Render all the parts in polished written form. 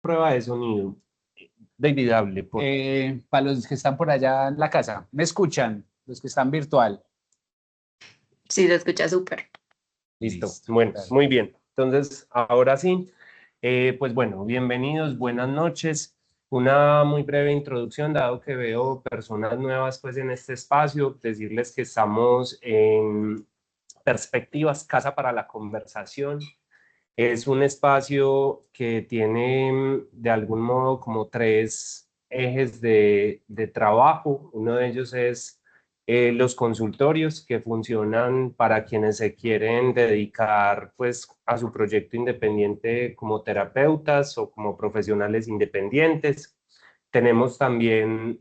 Prueba de sonido. David, hable, por favor. Para los que están por allá en la casa, ¿me escuchan? Los que están virtual. Sí, se escucha súper. Listo. Listo. Bueno, Dale. muy bien. Entonces, ahora sí, pues bueno, bienvenidos, buenas noches. Una muy breve introducción, dado que veo personas nuevas pues en este espacio, decirles que estamos en Perspectivas, Casa para la Conversación. Es un espacio que tiene de algún modo como tres ejes de trabajo. Uno de ellos es los consultorios que funcionan para quienes se quieren dedicar pues a su proyecto independiente como terapeutas o como profesionales independientes. Tenemos también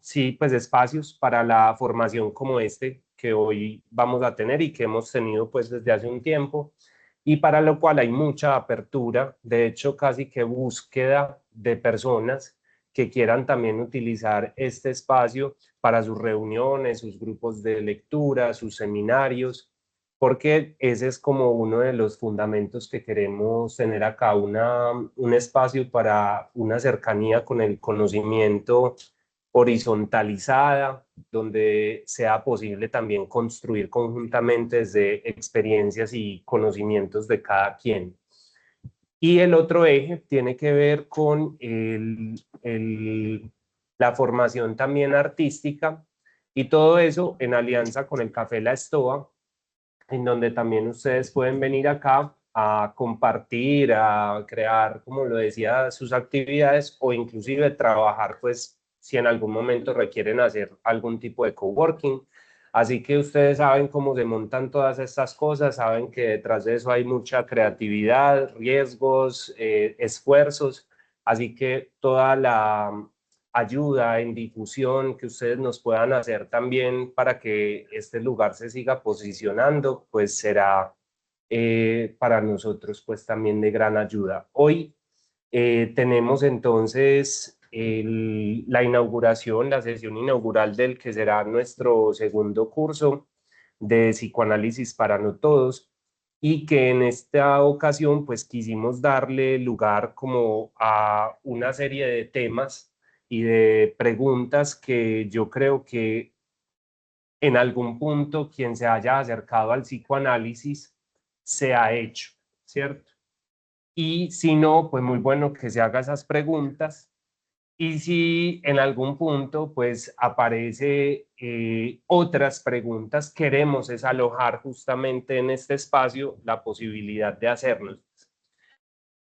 sí, pues espacios para la formación como este que hoy vamos a tener y que hemos tenido pues desde hace un tiempo, y para lo cual hay mucha apertura, de hecho casi que búsqueda de personas que quieran también utilizar este espacio para sus reuniones, sus grupos de lectura, sus seminarios, porque ese es como uno de los fundamentos que queremos tener acá, un espacio para una cercanía con el conocimiento horizontalizada, donde sea posible también construir conjuntamente desde experiencias y conocimientos de cada quien. Y el otro eje tiene que ver con la formación también artística, y todo eso en alianza con el Café La Estoa, en donde también ustedes pueden venir acá a compartir, a crear, como lo decía, sus actividades o inclusive trabajar, pues, si en algún momento requieren hacer algún tipo de coworking. Así que ustedes saben cómo se montan todas estas cosas, saben que detrás de eso hay mucha creatividad, riesgos, esfuerzos. Así que toda la ayuda en difusión que ustedes nos puedan hacer también para que este lugar se siga posicionando, pues será para nosotros pues también de gran ayuda. Hoy tenemos entonces la inauguración, la sesión inaugural del que será nuestro segundo curso de psicoanálisis para no todos, y que en esta ocasión pues quisimos darle lugar como a una serie de temas y de preguntas que yo creo que en algún punto quien se haya acercado al psicoanálisis se ha hecho, ¿cierto? Y si no, pues muy bueno que se haga esas preguntas. Y si en algún punto pues aparece otras preguntas, queremos es alojar justamente en este espacio la posibilidad de hacernos.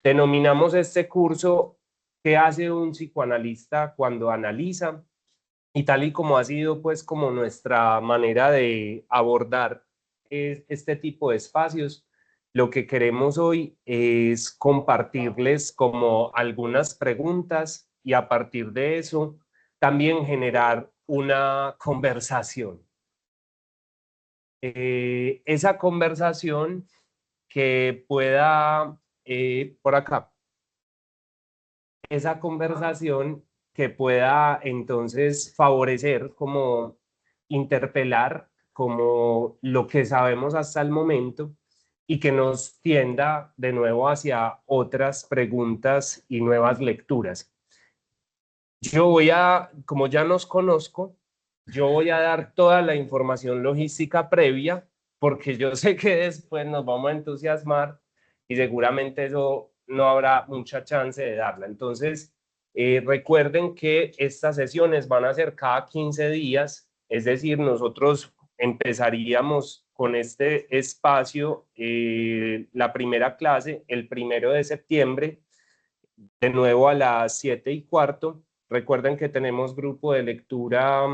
Denominamos este curso ¿qué hace un psicoanalista cuando analiza? Y tal y como ha sido pues como nuestra manera de abordar este tipo de espacios, lo que queremos hoy es compartirles como algunas preguntas y a partir de eso también generar una conversación. Esa conversación que pueda, por acá, esa conversación que pueda entonces favorecer, como interpelar, como lo que sabemos hasta el momento, y que nos tienda de nuevo hacia otras preguntas y nuevas lecturas. Yo voy a, como ya nos conozco, yo voy a dar toda la información logística previa, porque yo sé que después nos vamos a entusiasmar y seguramente eso no habrá mucha chance de darla. Entonces, recuerden que estas sesiones van a ser cada 15 días, es decir, nosotros empezaríamos con este espacio, la primera clase, el 1 de septiembre, de nuevo a las 7:15. Recuerden que tenemos grupo de lectura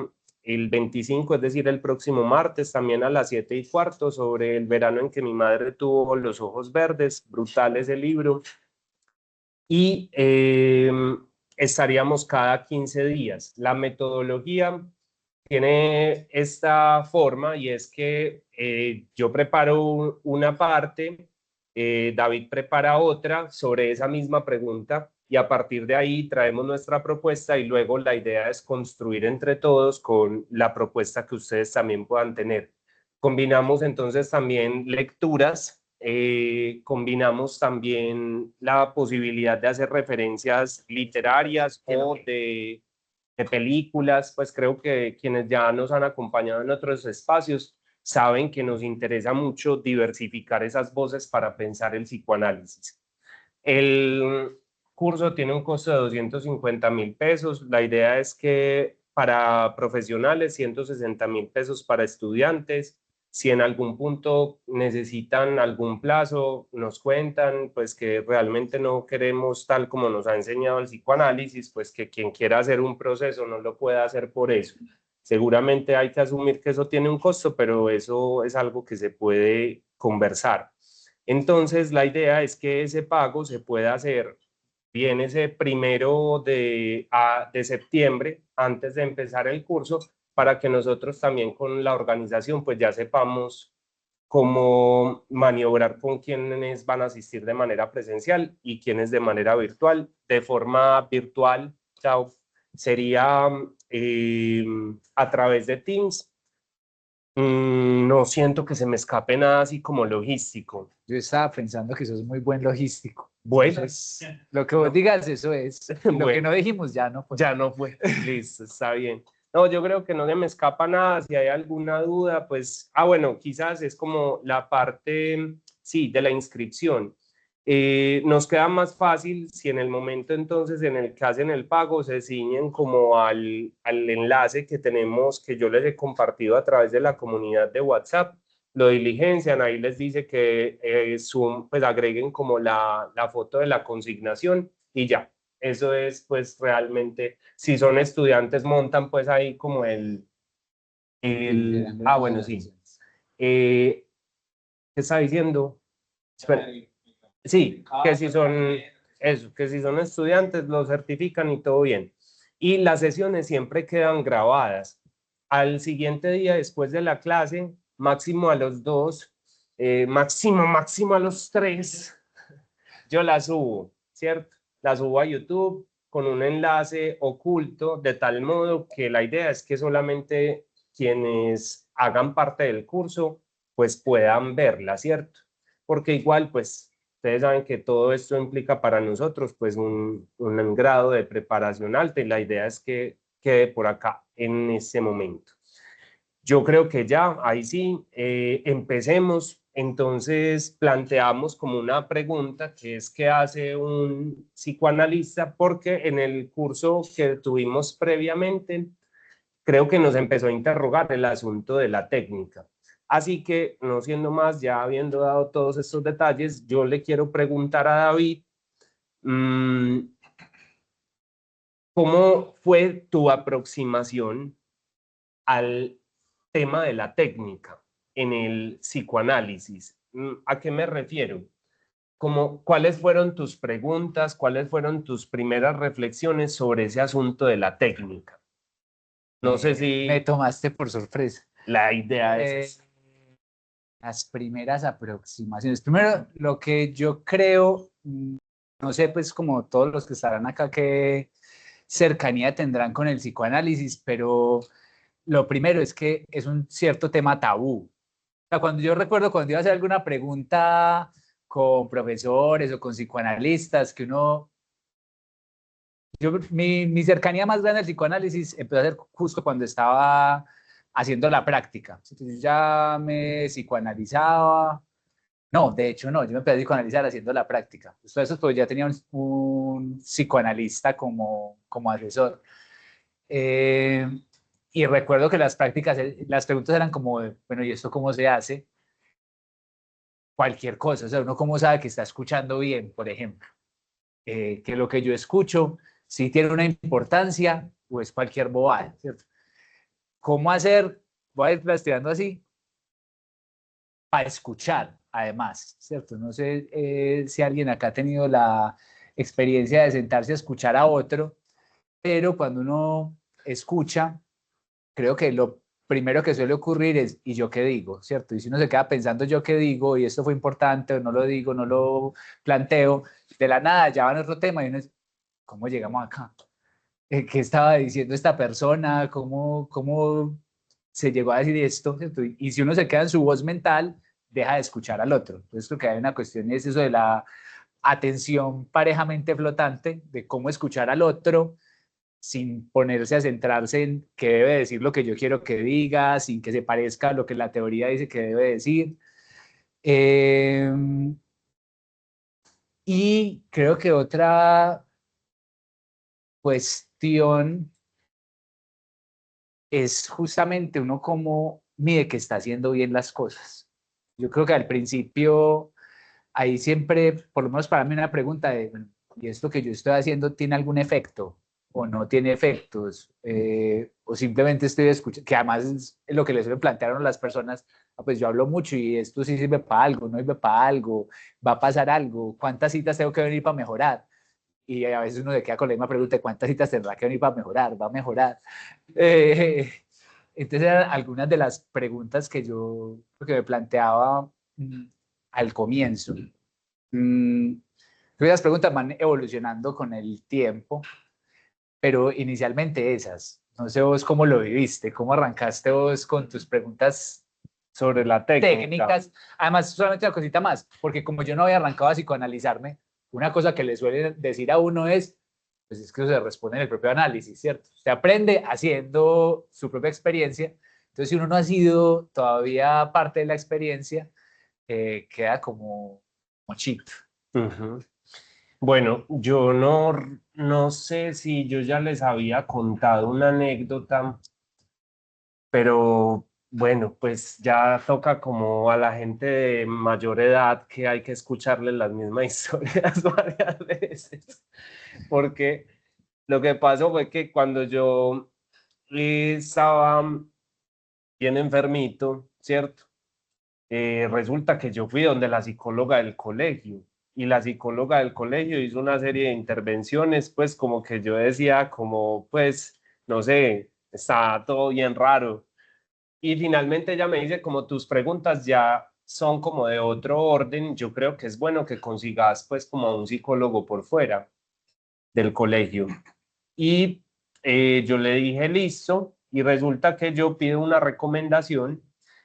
el 25, es decir, el próximo martes, también a las 7:15, sobre el verano en que mi madre tuvo los ojos verdes. Brutal ese libro. Y estaríamos cada 15 días. La metodología tiene esta forma, y es que yo preparo una parte, David prepara otra sobre esa misma pregunta, y a partir de ahí traemos nuestra propuesta y luego la idea es construir entre todos con la propuesta que ustedes también puedan tener. Combinamos entonces también lecturas combinamos también la posibilidad de hacer referencias literarias o de películas, pues creo que quienes ya nos han acompañado en otros espacios saben que nos interesa mucho diversificar esas voces para pensar el psicoanálisis. El curso tiene un costo de 250.000 pesos. La idea es que para profesionales, 160.000 pesos para estudiantes. Si en algún punto necesitan algún plazo, nos cuentan, pues que realmente no queremos tal como nos ha enseñado el psicoanálisis, pues que quien quiera hacer un proceso no lo pueda hacer por eso. Seguramente hay que asumir que eso tiene un costo, pero eso es algo que se puede conversar. Entonces, la idea es que ese pago se pueda hacer bien ese 1 de septiembre, antes de empezar el curso, para que nosotros también con la organización pues ya sepamos cómo maniobrar con quienes van a asistir de manera presencial y quienes de manera virtual. De forma virtual, chao, sería a través de Teams. No siento que se me escape nada así como logístico. Yo estaba pensando que eso es muy buen logístico. Bueno, Lo que vos digas, eso es. Y lo que Bueno. no dijimos ya no fue. Ya no fue. Listo, está bien. No, yo creo que no se me escapa nada. Si hay alguna duda, pues, bueno, quizás es como la parte, sí, de la inscripción. Nos queda más fácil si en el momento entonces en el que hacen el pago se ciñen como al enlace que tenemos, que yo les he compartido a través de la comunidad de WhatsApp, lo diligencian, ahí les dice que pues agreguen como la foto de la consignación y ya. Eso es pues realmente, si son estudiantes montan pues ahí como bueno, sí. ¿Qué está diciendo? Espera. Sí, que si son, eso, que si son estudiantes lo certifican y todo bien. Y las sesiones siempre quedan grabadas. Al siguiente día, después de la clase, máximo a los 2, máximo a los 3, yo la subo, ¿cierto? La subo a YouTube con un enlace oculto, de tal modo que la idea es que solamente quienes hagan parte del curso, pues puedan verla, ¿cierto? Porque igual, pues, ustedes saben que todo esto implica para nosotros, pues, un grado de preparación alta y la idea es que quede por acá en ese momento. Yo creo que ya, ahí sí, empecemos. Entonces planteamos como una pregunta que es ¿qué hace un psicoanalista? Porque en el curso que tuvimos previamente, creo que nos empezó a interrogar el asunto de la técnica. Así que, no siendo más, ya habiendo dado todos estos detalles, yo le quiero preguntar a David, ¿cómo fue tu aproximación al tema de la técnica en el psicoanálisis? ¿A qué me refiero? Como, ¿cuáles fueron tus preguntas? ¿Cuáles fueron tus primeras reflexiones sobre ese asunto de la técnica? No sé si Me tomaste por sorpresa. la idea es Las primeras aproximaciones. Primero, lo que yo creo, no sé, pues como todos los que estarán acá, qué cercanía tendrán con el psicoanálisis, pero lo primero es que es un cierto tema tabú. O sea, cuando yo recuerdo cuando iba a hacer alguna pregunta con profesores o con psicoanalistas, que uno, mi cercanía más grande al psicoanálisis empezó a ser justo cuando estaba haciendo la práctica. Entonces, yo ya me psicoanalizaba. No, de hecho no, yo me empecé a psicoanalizar haciendo la práctica. Después de eso, pues ya tenía un psicoanalista como asesor. Y recuerdo que las prácticas, las preguntas eran como, bueno, ¿y esto cómo se hace? Cualquier cosa, o sea, uno cómo sabe que está escuchando bien, por ejemplo. Que lo que yo escucho, si tiene una importancia o es cualquier bobada, ¿cierto? ¿Cómo hacer? Voy a ir estudiando así, para escuchar, además, ¿cierto? No sé si alguien acá ha tenido la experiencia de sentarse a escuchar a otro, pero cuando uno escucha, creo que lo primero que suele ocurrir es, ¿y yo qué digo? ¿Cierto? Y si uno se queda pensando, ¿yo qué digo? Y esto fue importante, o no lo digo, no lo planteo, de la nada ya van a otro tema y uno es, ¿cómo llegamos acá? ¿Qué estaba diciendo esta persona? ¿Cómo se llegó a decir esto? ¿Cierto? Y si uno se queda en su voz mental, deja de escuchar al otro. Entonces creo que hay una cuestión y es eso de la atención parejamente flotante, de cómo escuchar al otro sin ponerse a centrarse en qué debe decir lo que yo quiero que diga, sin que se parezca a lo que la teoría dice que debe decir. Eh, y creo que otra cuestión es justamente uno cómo mide que está haciendo bien las cosas. Yo creo que al principio, ahí siempre, por lo menos para mí, una pregunta de, bueno, ¿y esto que yo estoy haciendo tiene algún efecto o no tiene efectos? O simplemente estoy escuchando, que además es lo que les suelen plantear a las personas, ah, pues yo hablo mucho y esto sí sirve para algo, no sirve para algo, va a pasar algo, ¿cuántas citas tengo que venir para mejorar? Y a veces uno se queda con la misma pregunta, ¿cuántas citas tendrá que venir para mejorar? ¿Va a mejorar? Eh, entonces eran algunas de las preguntas que me planteaba al comienzo. Esas preguntas van evolucionando con el tiempo, pero inicialmente esas. No sé vos cómo lo viviste, cómo arrancaste vos con tus preguntas sobre la técnica. técnicas. Además, solamente una cosita más, porque como yo no había arrancado a psicoanalizarme, una cosa que le suelen decir a uno es, pues es que eso se responde en el propio análisis, ¿cierto? Se aprende haciendo su propia experiencia. Entonces, si uno no ha sido todavía parte de la experiencia, queda como mochito. Ujú. Bueno, yo no sé si yo ya les había contado una anécdota, pero bueno, pues ya toca como a la gente de mayor edad que hay que escucharles las mismas historias varias veces, porque lo que pasó fue que cuando yo estaba bien enfermito, ¿cierto? Resulta que yo fui donde la psicóloga del colegio y la psicóloga del colegio hizo una serie de intervenciones, pues como que yo decía como, pues, no sé, está todo bien raro. Y finalmente ella me dice como tus preguntas ya son como de otro orden, yo creo que es bueno que consigas pues como a un psicólogo por fuera del colegio. Y yo le dije listo y resulta que yo pido una recomendación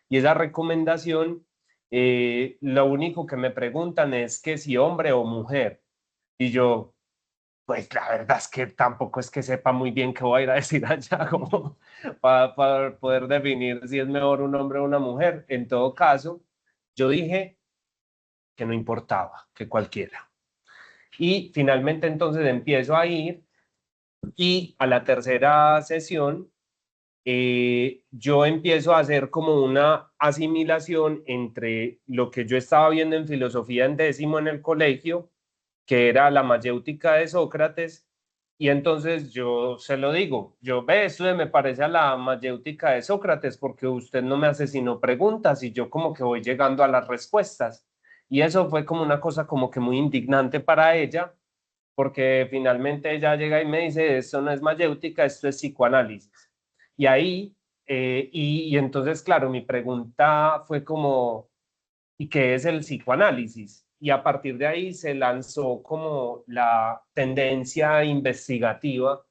y esa recomendación, lo único que me preguntan es que si hombre o mujer. Y yo, pues la verdad es que tampoco es que sepa muy bien qué voy a ir a decir allá, como para poder definir si es mejor un hombre o una mujer. En todo caso, yo dije que no importaba, que cualquiera. Y finalmente entonces empiezo a ir y a la tercera sesión yo empiezo a hacer como una asimilación entre lo que yo estaba viendo en filosofía en décimo en el colegio, que era la mayéutica de Sócrates, y entonces yo se lo digo, yo ve, esto me parece a la mayéutica de Sócrates porque usted no me hace sino preguntas y yo como que voy llegando a las respuestas. Y eso fue como una cosa como que muy indignante para ella, porque finalmente ella llega y me dice, esto no es mayéutica, esto es psicoanálisis. Y ahí, y entonces, claro, mi pregunta fue como, ¿y qué es el psicoanálisis? Y a partir de ahí se lanzó como la tendencia investigativa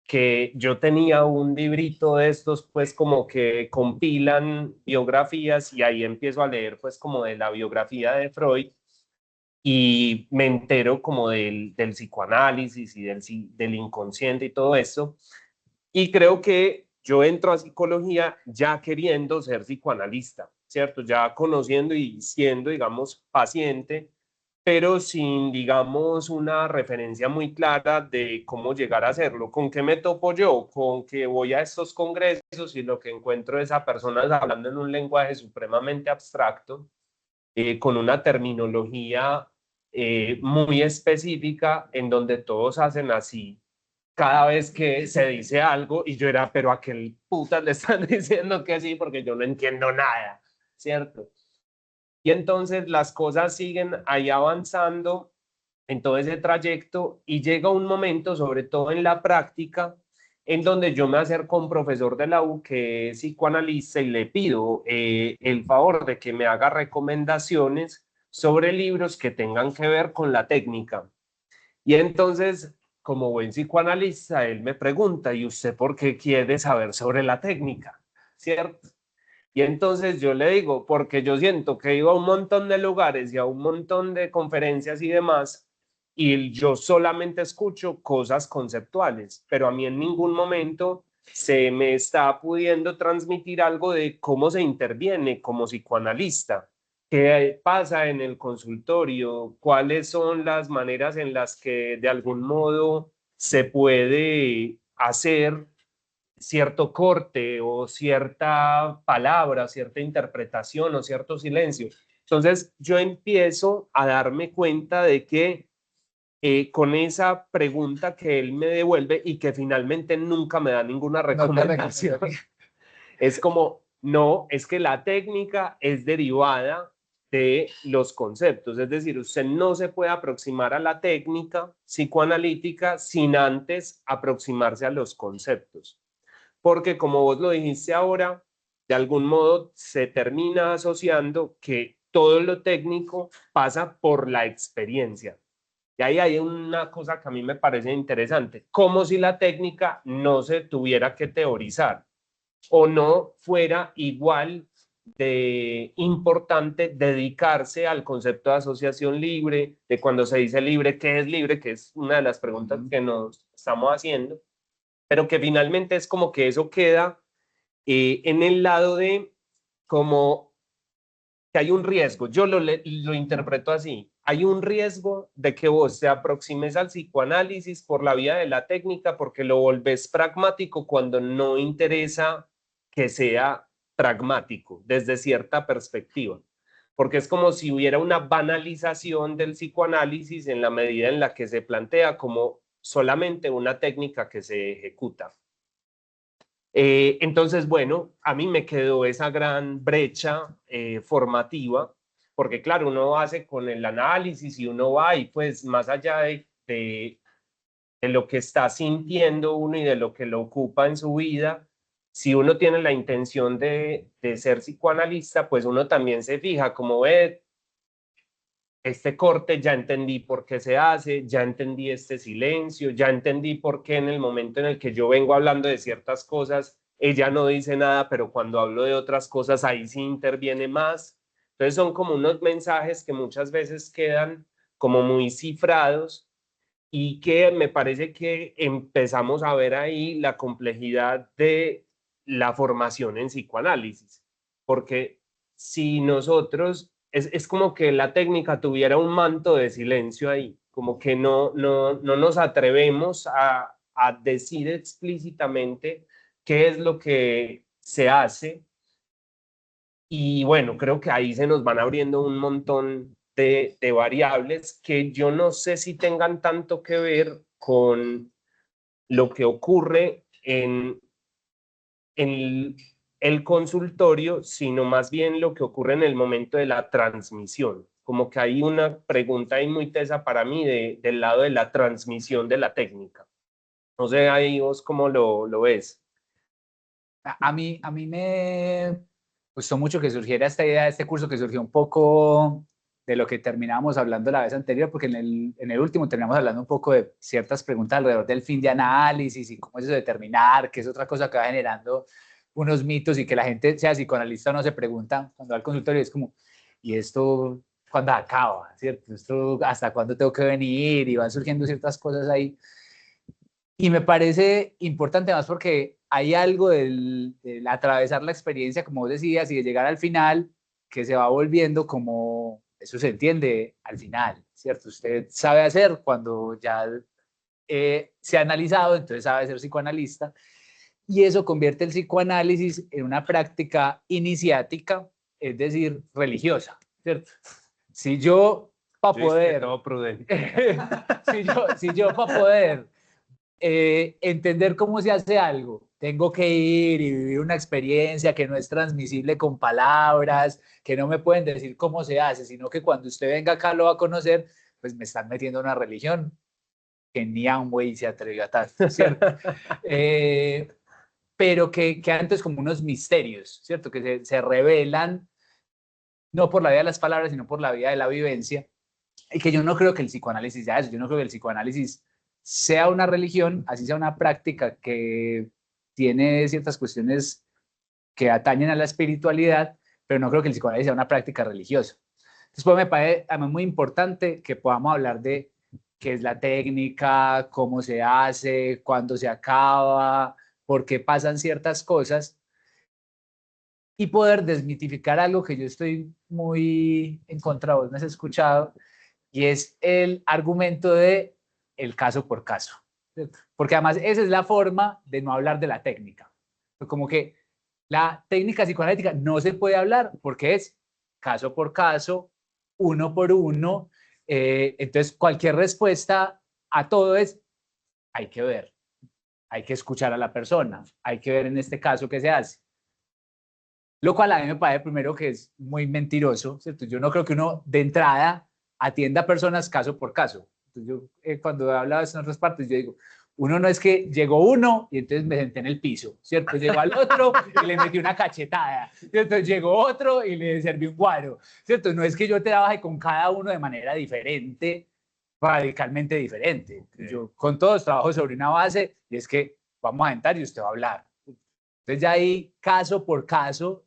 que yo tenía un librito de estos, pues como que compilan biografías y ahí empiezo a leer pues como de la biografía de Freud y me entero como del psicoanálisis y del inconsciente y todo eso. Y creo que yo entro a psicología ya queriendo ser psicoanalista, ¿cierto? Ya conociendo y siendo, digamos, paciente, pero sin, digamos, una referencia muy clara de cómo llegar a hacerlo. ¿Con qué me topo yo? Con que voy a estos congresos y lo que encuentro es a personas hablando en un lenguaje supremamente abstracto, con una terminología muy específica en donde todos hacen así cada vez que se dice algo y yo era, pero a qué putas le están diciendo que sí porque yo no entiendo nada, ¿cierto? Y entonces las cosas siguen ahí avanzando en todo ese trayecto y llega un momento, sobre todo en la práctica, en donde yo me acerco a un profesor de la U que es psicoanalista y le pido el favor de que me haga recomendaciones sobre libros que tengan que ver con la técnica. Y entonces, como buen psicoanalista, él me pregunta, ¿y usted por qué quiere saber sobre la técnica? ¿Cierto? Y entonces yo le digo, porque yo siento que iba a un montón de lugares y a un montón de conferencias y demás, y yo solamente escucho cosas conceptuales, pero a mí en ningún momento se me está pudiendo transmitir algo de cómo se interviene como psicoanalista, qué pasa en el consultorio, cuáles son las maneras en las que de algún modo se puede hacer cierto corte o cierta palabra, cierta interpretación o cierto silencio. Entonces yo empiezo a darme cuenta de que con esa pregunta que él me devuelve y que finalmente nunca me da ninguna recomendación, es como, no, es que la técnica es derivada de los conceptos, es decir, usted no se puede aproximar a la técnica psicoanalítica sin antes aproximarse a los conceptos, porque como vos lo dijiste ahora, de algún modo se termina asociando que todo lo técnico pasa por la experiencia. Y ahí hay una cosa que a mí me parece interesante, como si la técnica no se tuviera que teorizar o no fuera igual de importante dedicarse al concepto de asociación libre, de cuando se dice libre, ¿qué es libre? Que es una de las preguntas que nos estamos haciendo, pero que finalmente es como que eso queda en el lado de como que hay un riesgo, yo lo interpreto así, hay un riesgo de que vos te aproximes al psicoanálisis por la vía de la técnica porque lo volvés pragmático cuando no interesa que sea pragmático desde cierta perspectiva, porque es como si hubiera una banalización del psicoanálisis en la medida en la que se plantea como solamente una técnica que se ejecuta. Entonces, bueno, a mí me quedó esa gran brecha formativa, porque claro, uno hace con el análisis y uno va y pues más allá de lo que está sintiendo uno y de lo que lo ocupa en su vida, si uno tiene la intención de ser psicoanalista, pues uno también se fija como ve, este corte ya entendí por qué se hace, ya entendí este silencio, ya entendí por qué en el momento en el que yo vengo hablando de ciertas cosas, ella no dice nada, pero cuando hablo de otras cosas, ahí sí interviene más. Entonces son como unos mensajes que muchas veces quedan como muy cifrados y que me parece que empezamos a ver ahí la complejidad de la formación en psicoanálisis, porque si nosotros, es como que la técnica tuviera un manto de silencio ahí, como que no nos atrevemos a decir explícitamente qué es lo que se hace. Y bueno, creo que ahí se nos van abriendo un montón de variables que yo no sé si tengan tanto que ver con lo que ocurre en el consultorio, sino más bien lo que ocurre en el momento de la transmisión. Como que hay una pregunta ahí muy tesa para mí del lado de la transmisión de la técnica. No sé, ahí vos cómo lo ves. A mí me gustó mucho que surgiera esta idea de este curso, que surgió un poco de lo que terminábamos hablando la vez anterior, porque en el último terminamos hablando un poco de ciertas preguntas alrededor del fin de análisis y cómo es eso de terminar, que es otra cosa que va generando unos mitos y que la gente, sea psicoanalista o no, se pregunta cuando va al consultorio, es como, ¿y esto cuándo acaba? ¿Cierto? ¿Esto hasta cuándo tengo que venir? Y van surgiendo ciertas cosas ahí. Y me parece importante más porque hay algo del atravesar la experiencia, como vos decías, y de llegar al final, que se va volviendo como, eso se entiende al final, ¿cierto? Usted sabe hacer cuando ya se ha analizado, entonces sabe ser psicoanalista, y eso convierte el psicoanálisis en una práctica iniciática, es decir, religiosa, ¿cierto? Si yo, para poder, todo prudente. si yo para poder entender cómo se hace algo, tengo que ir y vivir una experiencia que no es transmisible con palabras, que no me pueden decir cómo se hace, sino que cuando usted venga acá lo va a conocer, pues me están metiendo una religión que ni Amway se atrevió a tanto, ¿cierto? Pero que antes como unos misterios, ¿cierto? Que se revelan no por la vía de las palabras, sino por la vía de la vivencia. Y que yo no creo que el psicoanálisis sea eso, yo no creo que el psicoanálisis sea una religión, así sea una práctica que tiene ciertas cuestiones que atañen a la espiritualidad, pero no creo que el psicoanálisis sea una práctica religiosa. Entonces, pues me parece además muy importante que podamos hablar de qué es la técnica, cómo se hace, cuándo se acaba, por qué pasan ciertas cosas, y poder desmitificar algo que yo estoy muy en contra, vos me has escuchado, y es el argumento de el caso por caso. Porque además esa es la forma de no hablar de la técnica. Como que la técnica psicoanalítica no se puede hablar porque es caso por caso, uno por uno. Entonces cualquier respuesta a todo es hay que ver, hay que escuchar a la persona, hay que ver en este caso qué se hace. Lo cual a mí me parece primero que es muy mentiroso, ¿cierto? Yo no creo que uno de entrada atienda a personas caso por caso. Entonces yo cuando he hablado en otras partes, yo digo, uno no es que llegó uno y entonces me senté en el piso, ¿cierto? Llegó al otro y le metí una cachetada, ¿cierto? Llegó otro y le serví un guaro, ¿cierto? No es que yo trabaje con cada uno de manera diferente, radicalmente diferente. Yo con todos trabajo sobre una base y es que vamos a sentar y usted va a hablar. Entonces ya ahí caso por caso,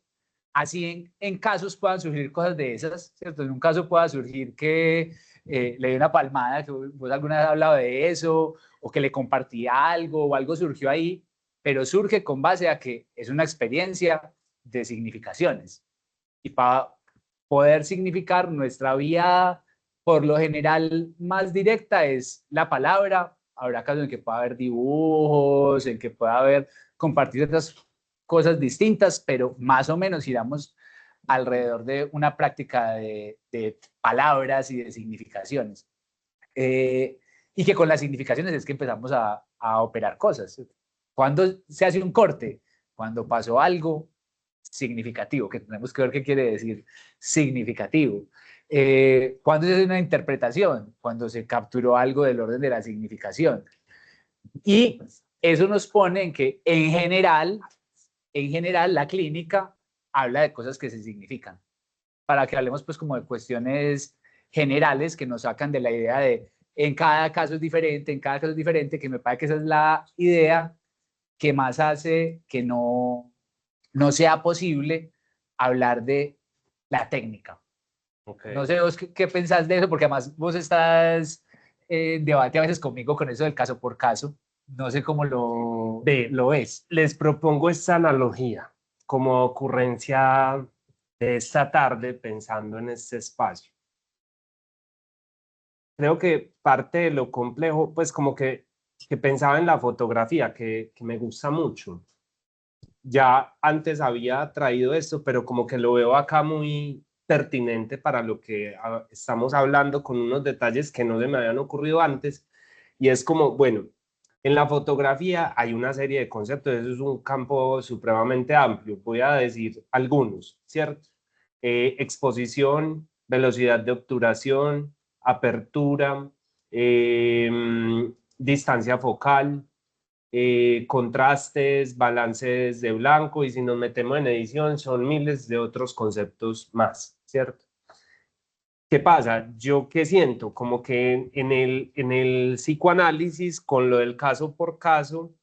así en casos puedan surgir cosas de esas, ¿cierto? En un caso pueda surgir que le di una palmada, que vos alguna vez has hablado de eso, o que le compartí algo, o algo surgió ahí, pero surge con base a que es una experiencia de significaciones. Y para poder significar nuestra vía, por lo general, más directa es la palabra. Habrá casos en que pueda haber dibujos, en que pueda haber compartir otras cosas distintas, pero más o menos giramos alrededor de una práctica de palabras y de significaciones. Y que con las significaciones es que empezamos a operar cosas. ¿Cuándo se hace un corte? Cuando pasó algo significativo, que tenemos que ver qué quiere decir significativo. ¿Cuándo se hace una interpretación? Cuando se capturó algo del orden de la significación. Y eso nos pone en que en general la clínica habla de cosas que se significan. Para que hablemos pues como de cuestiones generales que nos sacan de la idea de en cada caso es diferente, en cada caso es diferente, que me parece que esa es la idea que más hace que no sea posible hablar de la técnica. Okay. No sé vos qué pensás de eso, porque además vos estás en debate a veces conmigo con eso del caso por caso. No sé cómo lo ves. Les propongo esta analogía como ocurrencia de esta tarde pensando en este espacio. Creo que parte de lo complejo, pues como que pensaba en la fotografía, que me gusta mucho. Ya antes había traído esto, pero como que lo veo acá muy pertinente para lo que estamos hablando, con unos detalles que no se me habían ocurrido antes. Y es como, bueno, en la fotografía hay una serie de conceptos, eso es un campo supremamente amplio. Voy a decir algunos, ¿cierto? Exposición, velocidad de obturación, apertura, distancia focal, contrastes, balances de blanco, y si nos metemos en edición son miles de otros conceptos más, ¿cierto? ¿Qué pasa? Yo qué siento, como que en el psicoanálisis, con lo del caso por caso,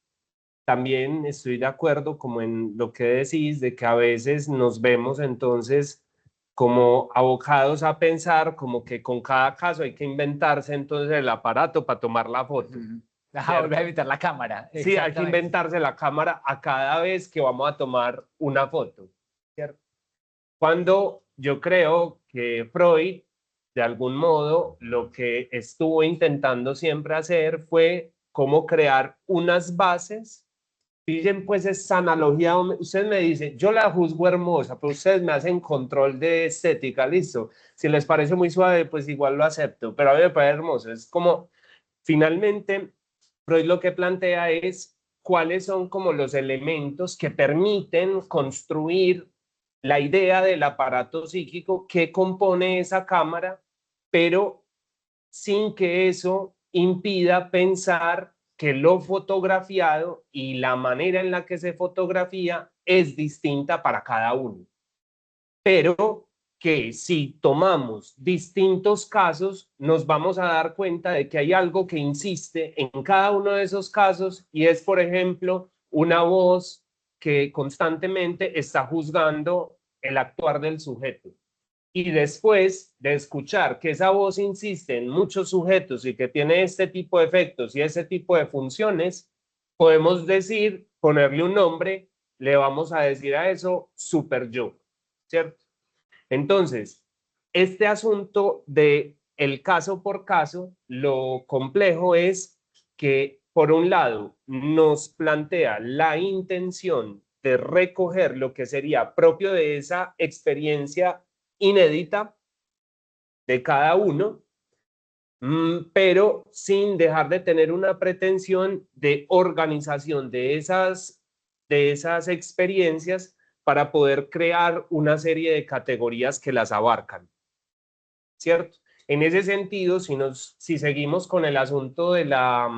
también estoy de acuerdo como en lo que decís, de que a veces nos vemos entonces como abocados a pensar como que con cada caso hay que inventarse entonces el aparato para tomar la foto. Volver a invitar la cámara. Sí, hay que inventarse la cámara a cada vez que vamos a tomar una foto, ¿cierto? Cuando yo creo que Freud, de algún modo, lo que estuvo intentando siempre hacer fue cómo crear unas bases. Fíjense pues esa analogía, ustedes me dicen, yo la juzgo hermosa, pero ustedes me hacen control de estética, listo. Si les parece muy suave, pues igual lo acepto, pero a mí me parece hermoso. Es como, finalmente, Freud lo que plantea es cuáles son como los elementos que permiten construir la idea del aparato psíquico que compone esa cámara, pero sin que eso impida pensar que lo fotografiado y la manera en la que se fotografía es distinta para cada uno. Pero que si tomamos distintos casos, nos vamos a dar cuenta de que hay algo que insiste en cada uno de esos casos, y es, por ejemplo, una voz que constantemente está juzgando el actuar del sujeto. Y después de escuchar que esa voz insiste en muchos sujetos y que tiene este tipo de efectos y ese tipo de funciones, podemos decir, ponerle un nombre, le vamos a decir a eso super yo, ¿cierto? Entonces, este asunto de el caso por caso, lo complejo es que, por un lado, nos plantea la intención de recoger lo que sería propio de esa experiencia inédita de cada uno, pero sin dejar de tener una pretensión de organización de esas experiencias para poder crear una serie de categorías que las abarcan, ¿cierto? En ese sentido, si seguimos con el asunto de la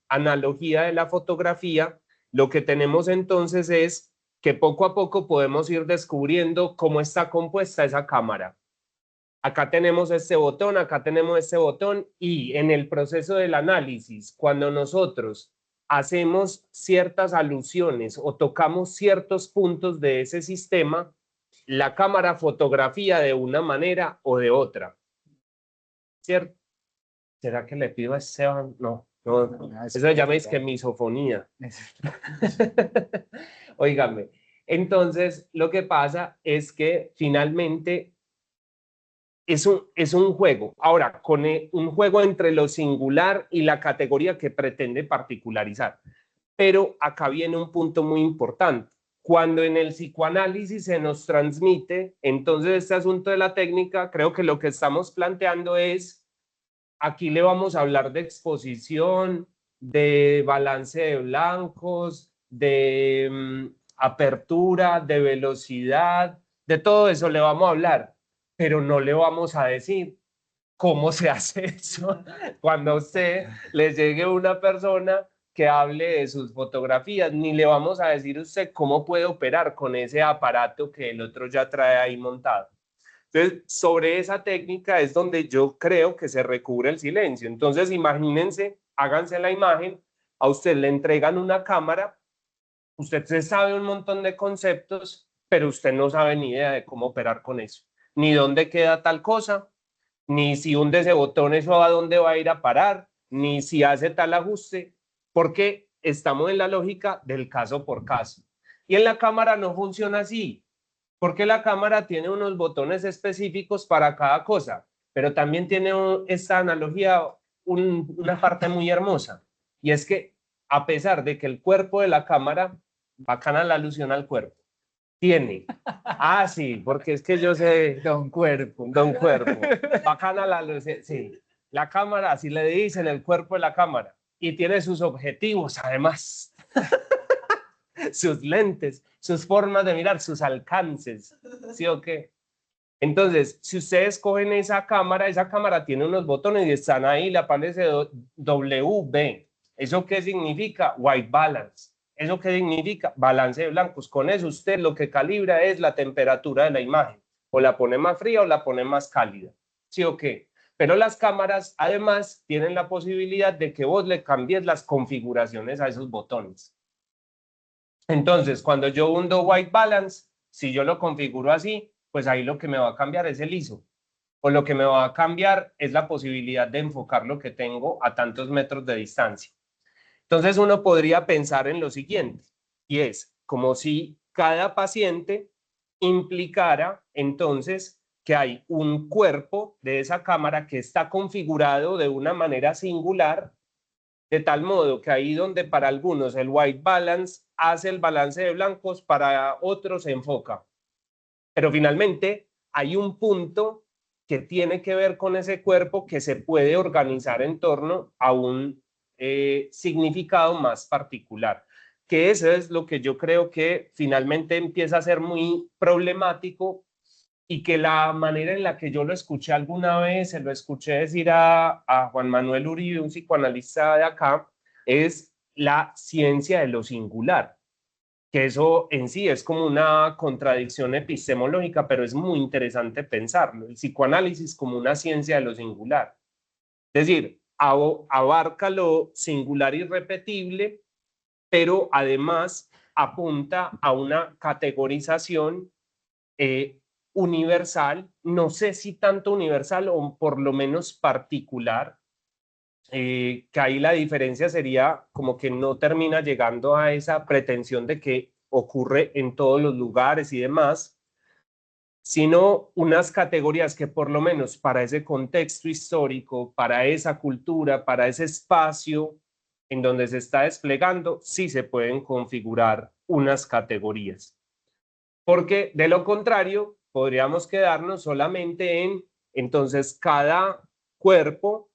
analogía de la fotografía, lo que tenemos entonces es que poco a poco podemos ir descubriendo cómo está compuesta esa cámara. Acá tenemos este botón, acá tenemos este botón, y en el proceso del análisis, cuando nosotros hacemos ciertas alusiones o tocamos ciertos puntos de ese sistema, la cámara fotografía de una manera o de otra, ¿cierto? ¿Será que le pido a Esteban? No, eso se llama es que misofonía. Óigame, entonces lo que pasa es que finalmente es un juego. Ahora, con un juego entre lo singular y la categoría que pretende particularizar. Pero acá viene un punto muy importante. Cuando en el psicoanálisis se nos transmite, entonces este asunto de la técnica, creo que lo que estamos planteando es, aquí le vamos a hablar de exposición, de balance de blancos, de apertura, de velocidad, de todo eso le vamos a hablar, pero no le vamos a decir cómo se hace eso cuando a usted le llegue una persona que hable de sus fotografías, ni le vamos a decir a usted cómo puede operar con ese aparato que el otro ya trae ahí montado. Entonces, sobre esa técnica es donde yo creo que se recubre el silencio. Entonces, imagínense, háganse la imagen, a usted le entregan una cámara, usted se sabe un montón de conceptos, pero usted no sabe ni idea de cómo operar con eso, ni dónde queda tal cosa, ni si hunde ese botón eso a dónde va a ir a parar, ni si hace tal ajuste, porque estamos en la lógica del caso por caso. Y en la cámara no funciona así, porque la cámara tiene unos botones específicos para cada cosa, pero también tiene esta analogía, una parte muy hermosa, y es que a pesar de que el cuerpo de la cámara, bacana la alusión al cuerpo, tiene, sí, porque es que yo sé, Don Cuerpo. Don Cuerpo, bacana la luz, sí, la cámara, así le dicen, el cuerpo de la cámara, y tiene sus objetivos además, sus lentes, sus formas de mirar, sus alcances, ¿sí o qué? Entonces, si ustedes cogen esa cámara tiene unos botones y están ahí, le aparece WB. ¿Eso qué significa? White balance. ¿Eso qué significa? Balance de blancos. Con eso usted lo que calibra es la temperatura de la imagen. O la pone más fría o la pone más cálida. ¿Sí o qué? Pero las cámaras además tienen la posibilidad de que vos le cambies las configuraciones a esos botones. Entonces, cuando yo hundo white balance, si yo lo configuro así, pues ahí lo que me va a cambiar es el ISO. O lo que me va a cambiar es la posibilidad de enfocar lo que tengo a tantos metros de distancia. Entonces uno podría pensar en lo siguiente, y es como si cada paciente implicara entonces que hay un cuerpo de esa cámara que está configurado de una manera singular, de tal modo que ahí donde para algunos el white balance hace el balance de blancos, para otros se enfoca. Pero finalmente hay un punto que tiene que ver con ese cuerpo que se puede organizar en torno a un significado más particular, que eso es lo que yo creo que finalmente empieza a ser muy problemático, y que la manera en la que yo lo escuché alguna vez, se lo escuché decir a Juan Manuel Uribe, un psicoanalista de acá, es la ciencia de lo singular, que eso en sí es como una contradicción epistemológica, pero es muy interesante pensarlo, el psicoanálisis como una ciencia de lo singular. Es decir, abarca lo singular y repetible, pero además apunta a una categorización universal, no sé si tanto universal o por lo menos particular, que ahí la diferencia sería como que no termina llegando a esa pretensión de que ocurre en todos los lugares y demás, sino unas categorías que por lo menos para ese contexto histórico, para esa cultura, para ese espacio en donde se está desplegando, sí se pueden configurar unas categorías. Porque de lo contrario, podríamos quedarnos solamente en, entonces, cada cuerpo,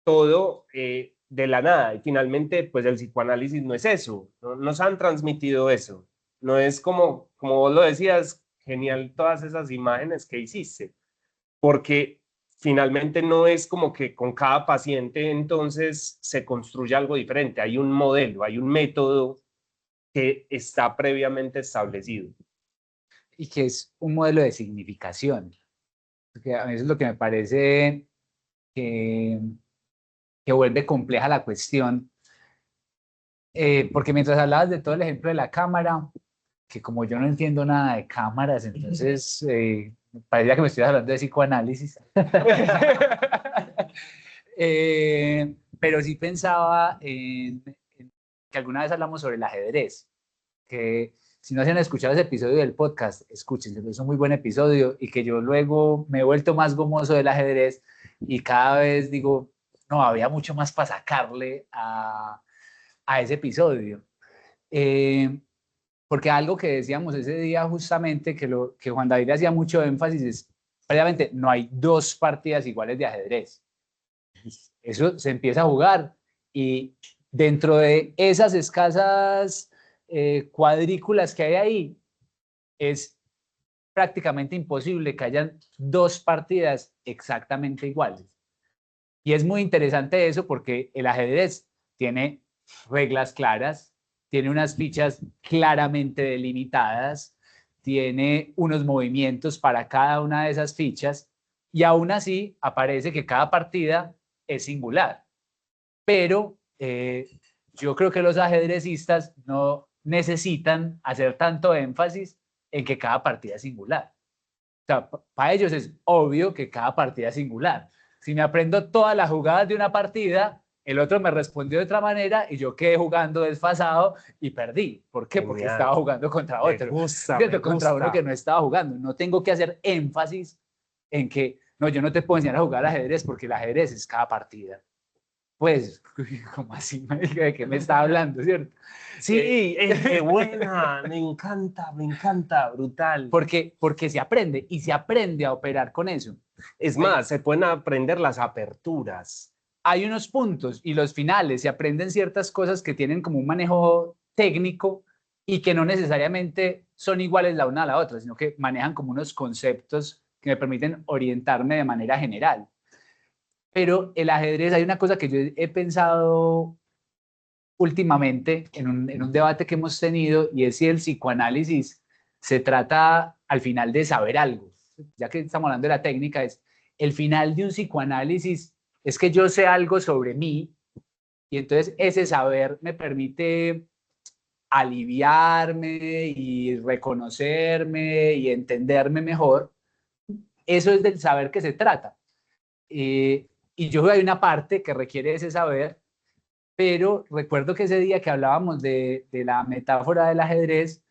todo de la nada. Y finalmente, pues el psicoanálisis no es eso, no nos han transmitido eso. No es como vos lo decías, genial todas esas imágenes que hiciste, porque finalmente no es como que con cada paciente entonces se construye algo diferente. Hay un modelo, hay un método que está previamente establecido. Y que es un modelo de significación. Porque a mí eso es lo que me parece que vuelve compleja la cuestión. Porque mientras hablabas de todo el ejemplo de la cámara, que como yo no entiendo nada de cámaras, entonces parecía que me estoy hablando de psicoanálisis. Pero sí pensaba en que alguna vez hablamos sobre el ajedrez, que si no se han escuchado ese episodio del podcast, escúchenlo, es un muy buen episodio y que yo luego me he vuelto más gomoso del ajedrez y cada vez digo, no, había mucho más para sacarle a ese episodio. Porque algo que decíamos ese día justamente, que Juan David hacía mucho énfasis, es, previamente, no hay dos partidas iguales de ajedrez. Eso se empieza a jugar y dentro de esas escasas cuadrículas que hay ahí, es prácticamente imposible que hayan dos partidas exactamente iguales. Y es muy interesante eso porque el ajedrez tiene reglas claras, tiene unas fichas claramente delimitadas, tiene unos movimientos para cada una de esas fichas y aún así aparece que cada partida es singular. Pero yo creo que los ajedrecistas no necesitan hacer tanto énfasis en que cada partida es singular. O sea, para ellos es obvio que cada partida es singular. Si me aprendo todas las jugadas de una partida, el otro me respondió de otra manera y yo quedé jugando desfasado y perdí. ¿Por qué? Porque Genial. estaba jugando contra otro. Me gusta. Contra uno que no estaba jugando. No tengo que hacer énfasis en que, no, yo no te puedo enseñar a jugar al ajedrez porque el ajedrez es cada partida. Pues, ¿cómo así? ¿De qué me está hablando, cierto? Sí, es buena, me encanta, brutal. Porque se aprende y se aprende a operar con eso. Es más, se pueden aprender las aperturas. Hay unos puntos y los finales, se aprenden ciertas cosas que tienen como un manejo técnico y que no necesariamente son iguales la una a la otra, sino que manejan como unos conceptos que me permiten orientarme de manera general. Pero el ajedrez, hay una cosa que yo he pensado últimamente en un debate que hemos tenido y es si el psicoanálisis se trata al final de saber algo. Ya que estamos hablando de la técnica, es el final de un psicoanálisis es que yo sé algo sobre mí y entonces ese saber me permite aliviarme y reconocerme y entenderme mejor. Eso es del saber que se trata. Y yo hay una parte que requiere ese saber, pero recuerdo que ese día que hablábamos de la metáfora del ajedrez,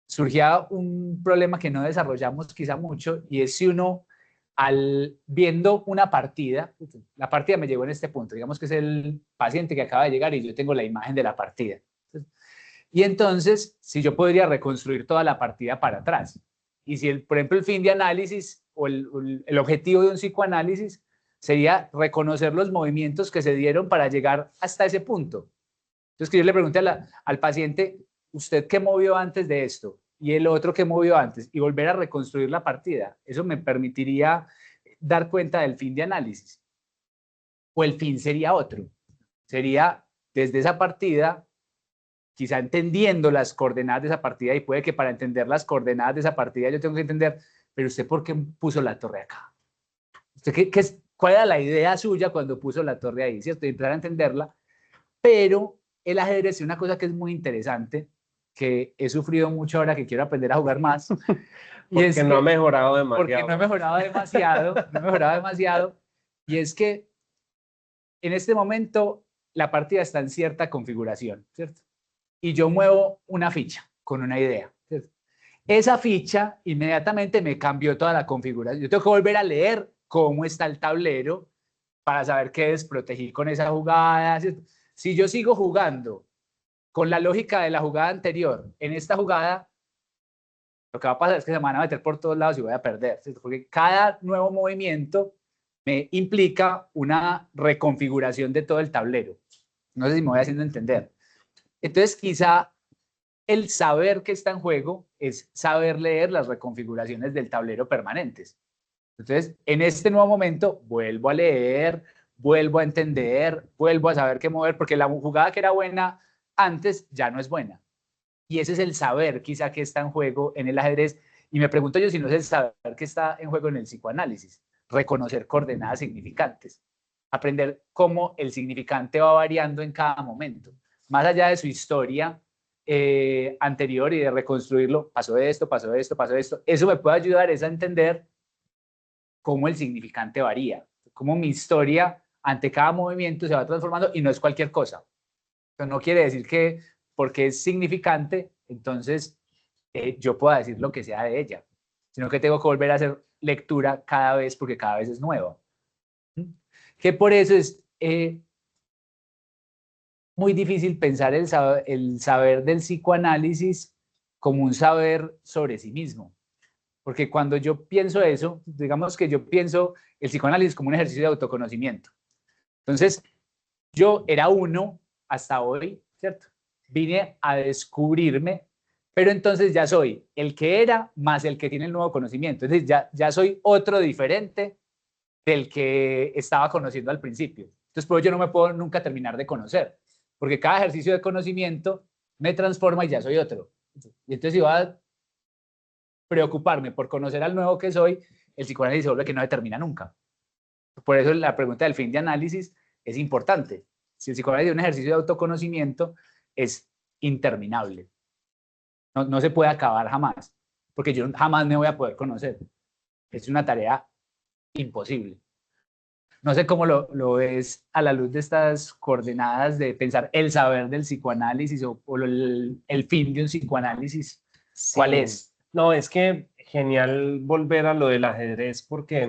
surgía un problema que no desarrollamos quizá mucho, y es si uno, viendo una partida, la partida me llegó en este punto, digamos que es el paciente que acaba de llegar y yo tengo la imagen de la partida. Y entonces, si yo podría reconstruir toda la partida para atrás, y si, por ejemplo, el fin de análisis o el objetivo de un psicoanálisis sería reconocer los movimientos que se dieron para llegar hasta ese punto. Entonces, que yo le pregunté al paciente, ¿usted qué movió antes de esto? Y el otro qué movió antes, y volver a reconstruir la partida. Eso me permitiría dar cuenta del fin de análisis. O el fin sería otro. Sería desde esa partida, quizá entendiendo las coordenadas de esa partida, y puede que para entender las coordenadas de esa partida yo tengo que entender, pero usted ¿por qué puso la torre acá? ¿Usted ¿cuál era la idea suya cuando puso la torre ahí? ¿Cierto? Y empezar a entenderla, pero el ajedrez es una cosa que es muy interesante, que he sufrido mucho ahora que quiero aprender a jugar más. Y Porque es no ha que, mejorado demasiado. porque no he mejorado demasiado, no he mejorado demasiado. Y es que en este momento la partida está en cierta configuración, ¿cierto? Y yo muevo una ficha con una idea, ¿cierto? Esa ficha inmediatamente me cambió toda la configuración. Yo tengo que volver a leer cómo está el tablero para saber qué desprotegí con esa jugada, ¿cierto? Si yo sigo jugando con la lógica de la jugada anterior, en esta jugada, lo que va a pasar es que se me van a meter por todos lados y voy a perder, ¿cierto? Porque cada nuevo movimiento me implica una reconfiguración de todo el tablero. No sé si me voy haciendo entender. Entonces, quizá el saber que está en juego es saber leer las reconfiguraciones del tablero permanentes. Entonces, en este nuevo momento, vuelvo a leer, vuelvo a entender, vuelvo a saber qué mover, porque la jugada que era buena antes ya no es buena. Y ese es el saber quizá que está en juego en el ajedrez. Y me pregunto yo si no es el saber que está en juego en el psicoanálisis. Reconocer coordenadas significantes. Aprender cómo el significante va variando en cada momento. Más allá de su historia anterior y de reconstruirlo, pasó esto, pasó esto, pasó esto. Eso me puede ayudar es a entender cómo el significante varía. Cómo mi historia ante cada movimiento se va transformando y no es cualquier cosa. Eso no quiere decir que porque es significante, entonces yo pueda decir lo que sea de ella, sino que tengo que volver a hacer lectura cada vez porque cada vez es nueva. Que por eso es muy difícil pensar el saber del psicoanálisis como un saber sobre sí mismo. Porque cuando yo pienso eso, digamos que yo pienso el psicoanálisis como un ejercicio de autoconocimiento. Entonces, yo era uno hasta hoy, ¿cierto? Vine a descubrirme, pero entonces ya soy el que era más el que tiene el nuevo conocimiento. Entonces ya soy otro diferente del que estaba conociendo al principio. Entonces, pues yo no me puedo nunca terminar de conocer, porque cada ejercicio de conocimiento me transforma y ya soy otro. Y entonces, si voy a preocuparme por conocer al nuevo que soy, el psicoanálisis se vuelve que no determina nunca. Por eso la pregunta del fin de análisis es importante. Si el psicoanálisis es un ejercicio de autoconocimiento, es interminable. No se puede acabar jamás, porque yo jamás me voy a poder conocer. Es una tarea imposible. No sé cómo lo ves a la luz de estas coordenadas de pensar el saber del psicoanálisis o el fin de un psicoanálisis. ¿Cuál Sí. es? No, es que genial volver a lo del ajedrez porque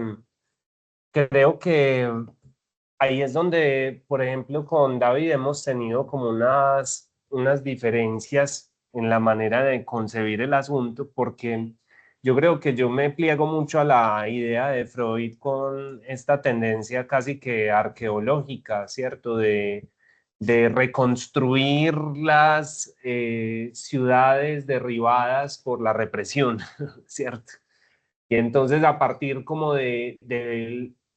creo que ahí es donde, por ejemplo, con David hemos tenido como unas diferencias en la manera de concebir el asunto, porque yo creo que yo me pliego mucho a la idea de Freud con esta tendencia casi que arqueológica, ¿cierto? De reconstruir las ciudades derribadas por la represión, ¿cierto? Y entonces a partir como de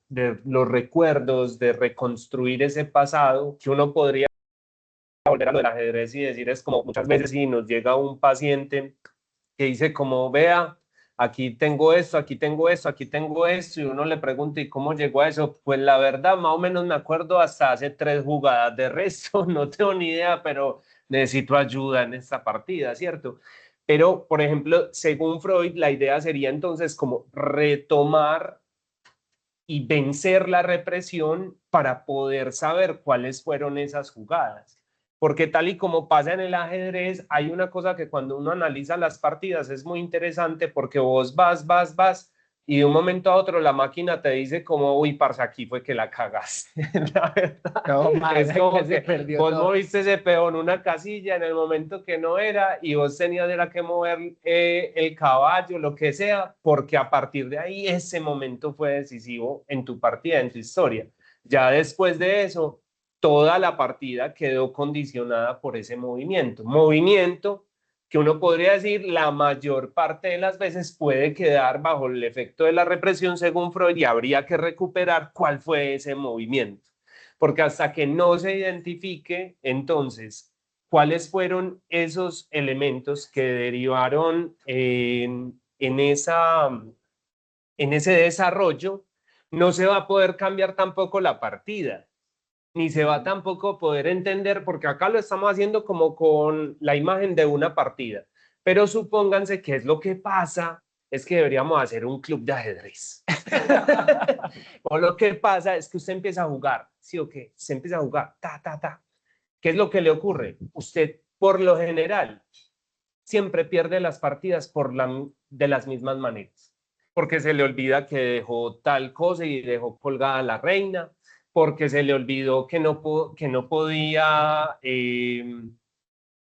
los recuerdos, de reconstruir ese pasado, que uno podría volver a lo del ajedrez y decir, es como muchas veces si nos llega un paciente que dice como, vea, aquí tengo esto, aquí tengo esto, aquí tengo esto, y uno le pregunta, ¿y cómo llegó a eso? Pues la verdad, más o menos me acuerdo hasta hace 3 jugadas, de resto no tengo ni idea, pero necesito ayuda en esta partida, ¿cierto? Pero, por ejemplo, según Freud, la idea sería entonces como retomar y vencer la represión para poder saber cuáles fueron esas jugadas. Porque tal y como pasa en el ajedrez, hay una cosa que cuando uno analiza las partidas es muy interesante porque vos vas y de un momento a otro la máquina te dice como, uy, parce, aquí fue que la cagaste. La verdad, No, madre, es como se que perdió vos todo. moviste ese peón una casilla en el momento que no era y vos tenías que mover el caballo, lo que sea, porque a partir de ahí ese momento fue decisivo en tu partida, en tu historia. Ya después de eso, toda la partida quedó condicionada por ese movimiento. Movimiento que uno podría decir la mayor parte de las veces puede quedar bajo el efecto de la represión según Freud y habría que recuperar cuál fue ese movimiento. Porque hasta que no se identifique, entonces, cuáles fueron esos elementos que derivaron en ese desarrollo, no se va a poder cambiar tampoco la partida. ni se va tampoco a poder entender, porque acá lo estamos haciendo como con la imagen de una partida. Pero supónganse que es lo que pasa, es que deberíamos hacer un club de ajedrez. O lo que pasa es que usted empieza a jugar, ¿sí o qué? Se empieza a jugar, ta, ta, ta. ¿Qué es lo que le ocurre? Usted, por lo general, siempre pierde las partidas de las mismas maneras, porque se le olvida que dejó tal cosa y dejó colgada a la reina, porque se le olvidó que no podía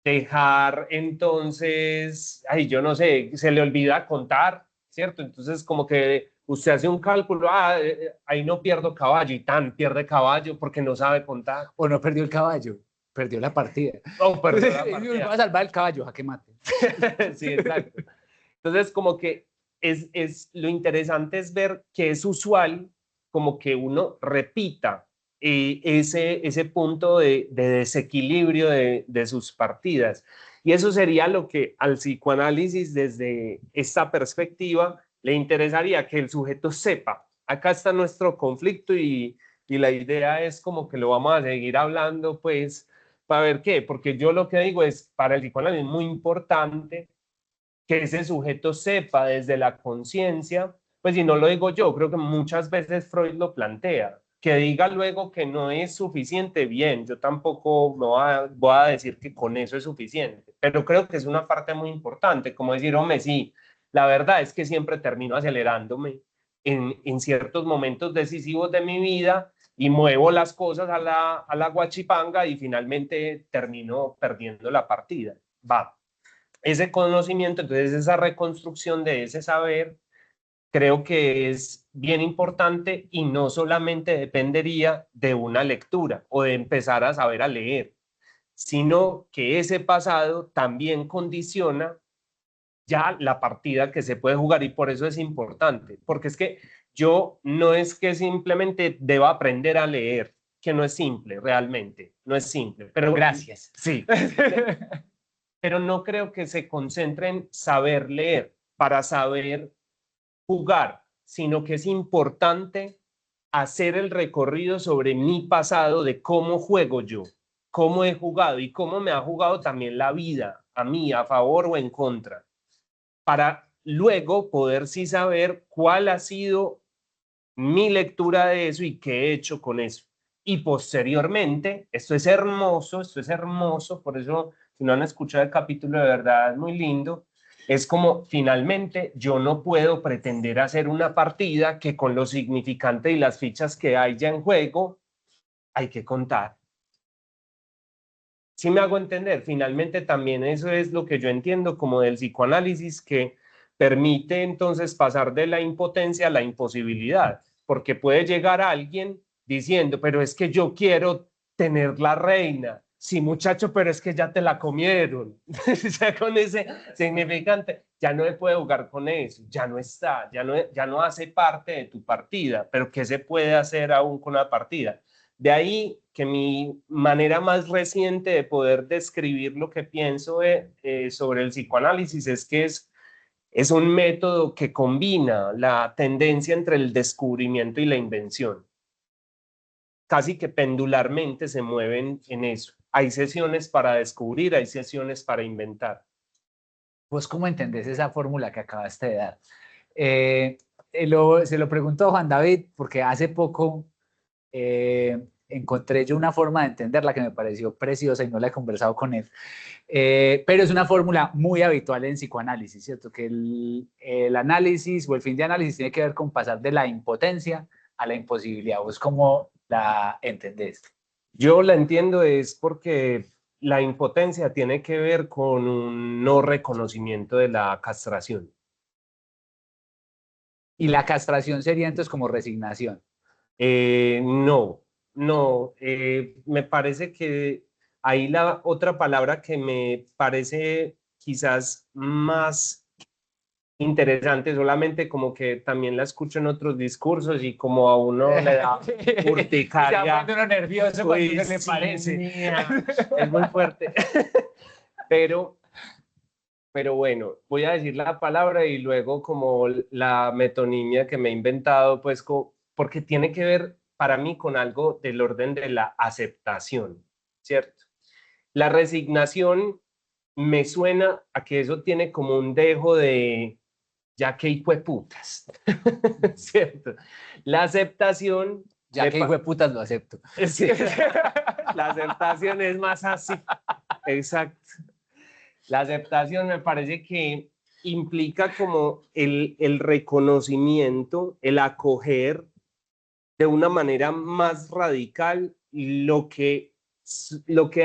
dejar entonces, ay, yo no sé, se le olvida contar, ¿cierto? Entonces como que usted hace un cálculo, ahí no pierdo caballo y tan pierde caballo porque no sabe contar. O no perdió el caballo, perdió la partida. Oh, perdió la partida. Va a salvar el caballo, jaque mate. Sí, exacto. Entonces, como que lo interesante es ver que es usual como que uno repita ese punto de desequilibrio de sus partidas. Y eso sería lo que al psicoanálisis desde esta perspectiva le interesaría, que el sujeto sepa. Acá está nuestro conflicto y la idea es como que lo vamos a seguir hablando, pues, para ver qué, porque yo lo que digo es, para el psicoanálisis es muy importante que ese sujeto sepa desde la conciencia, pues si no lo digo yo, creo que muchas veces Freud lo plantea, que diga luego que no es suficiente, bien, yo tampoco voy a decir que con eso es suficiente, pero creo que es una parte muy importante, como decir, hombre, sí, la verdad es que siempre termino acelerándome en ciertos momentos decisivos de mi vida y muevo las cosas a la guachipanga y finalmente termino perdiendo la partida. Va, ese conocimiento, entonces esa reconstrucción de ese saber, creo que es bien importante y no solamente dependería de una lectura o de empezar a saber a leer, sino que ese pasado también condiciona ya la partida que se puede jugar y por eso es importante, porque es que yo no es que simplemente deba aprender a leer, que no es simple realmente, no es simple, pero gracias. Sí. Pero no creo que se concentre en saber leer para saber jugar, sino que es importante hacer el recorrido sobre mi pasado de cómo juego yo, cómo he jugado y cómo me ha jugado también la vida, a mí, a favor o en contra, para luego poder sí saber cuál ha sido mi lectura de eso y qué he hecho con eso. Y posteriormente, esto es hermoso, por eso si no han escuchado el capítulo de verdad es muy lindo, es como finalmente yo no puedo pretender hacer una partida que con lo significante y las fichas que hay ya en juego hay que contar. ¿Sí me hago entender? Finalmente también eso es lo que yo entiendo como del psicoanálisis, que permite entonces pasar de la impotencia a la imposibilidad, porque puede llegar alguien diciendo, pero es que yo quiero tener la reina. Sí, muchacho, pero es que ya te la comieron. O sea, con ese significante, ya no se puede jugar con eso, ya no está, ya no hace parte de tu partida, pero ¿qué se puede hacer aún con la partida? De ahí que mi manera más reciente de poder describir lo que pienso sobre el psicoanálisis es que es un método que combina la tendencia entre el descubrimiento y la invención. Casi que pendularmente se mueven en eso. Hay sesiones para descubrir, hay sesiones para inventar. ¿Vos cómo entendés esa fórmula que acabaste de dar? Se lo pregunto a Juan David porque hace poco encontré yo una forma de entenderla que me pareció preciosa y no la he conversado con él. Pero es una fórmula muy habitual en psicoanálisis, ¿cierto? Que el análisis o el fin de análisis tiene que ver con pasar de la impotencia a la imposibilidad. ¿Vos cómo la entendés? Yo la entiendo es porque la impotencia tiene que ver con un no reconocimiento de la castración. Y la castración sería entonces como resignación. No, no, me parece que ahí la otra palabra que me parece quizás más interesante, solamente como que también la escucho en otros discursos y como a uno le da urticaria. Se va poniendo uno nervioso cuando se le Sí, parece. mía, es muy fuerte. Pero bueno, voy a decir la palabra y luego como la metonimia que me he inventado, pues porque tiene que ver para mí con algo del orden de la aceptación, ¿cierto? La resignación me suena a que eso tiene como un dejo de ya que hijo de putas, ¿cierto? La aceptación... Ya que hijo de putas lo acepto. Sí, la aceptación es más así, exacto. La aceptación me parece que implica como el reconocimiento, el acoger de una manera más radical lo que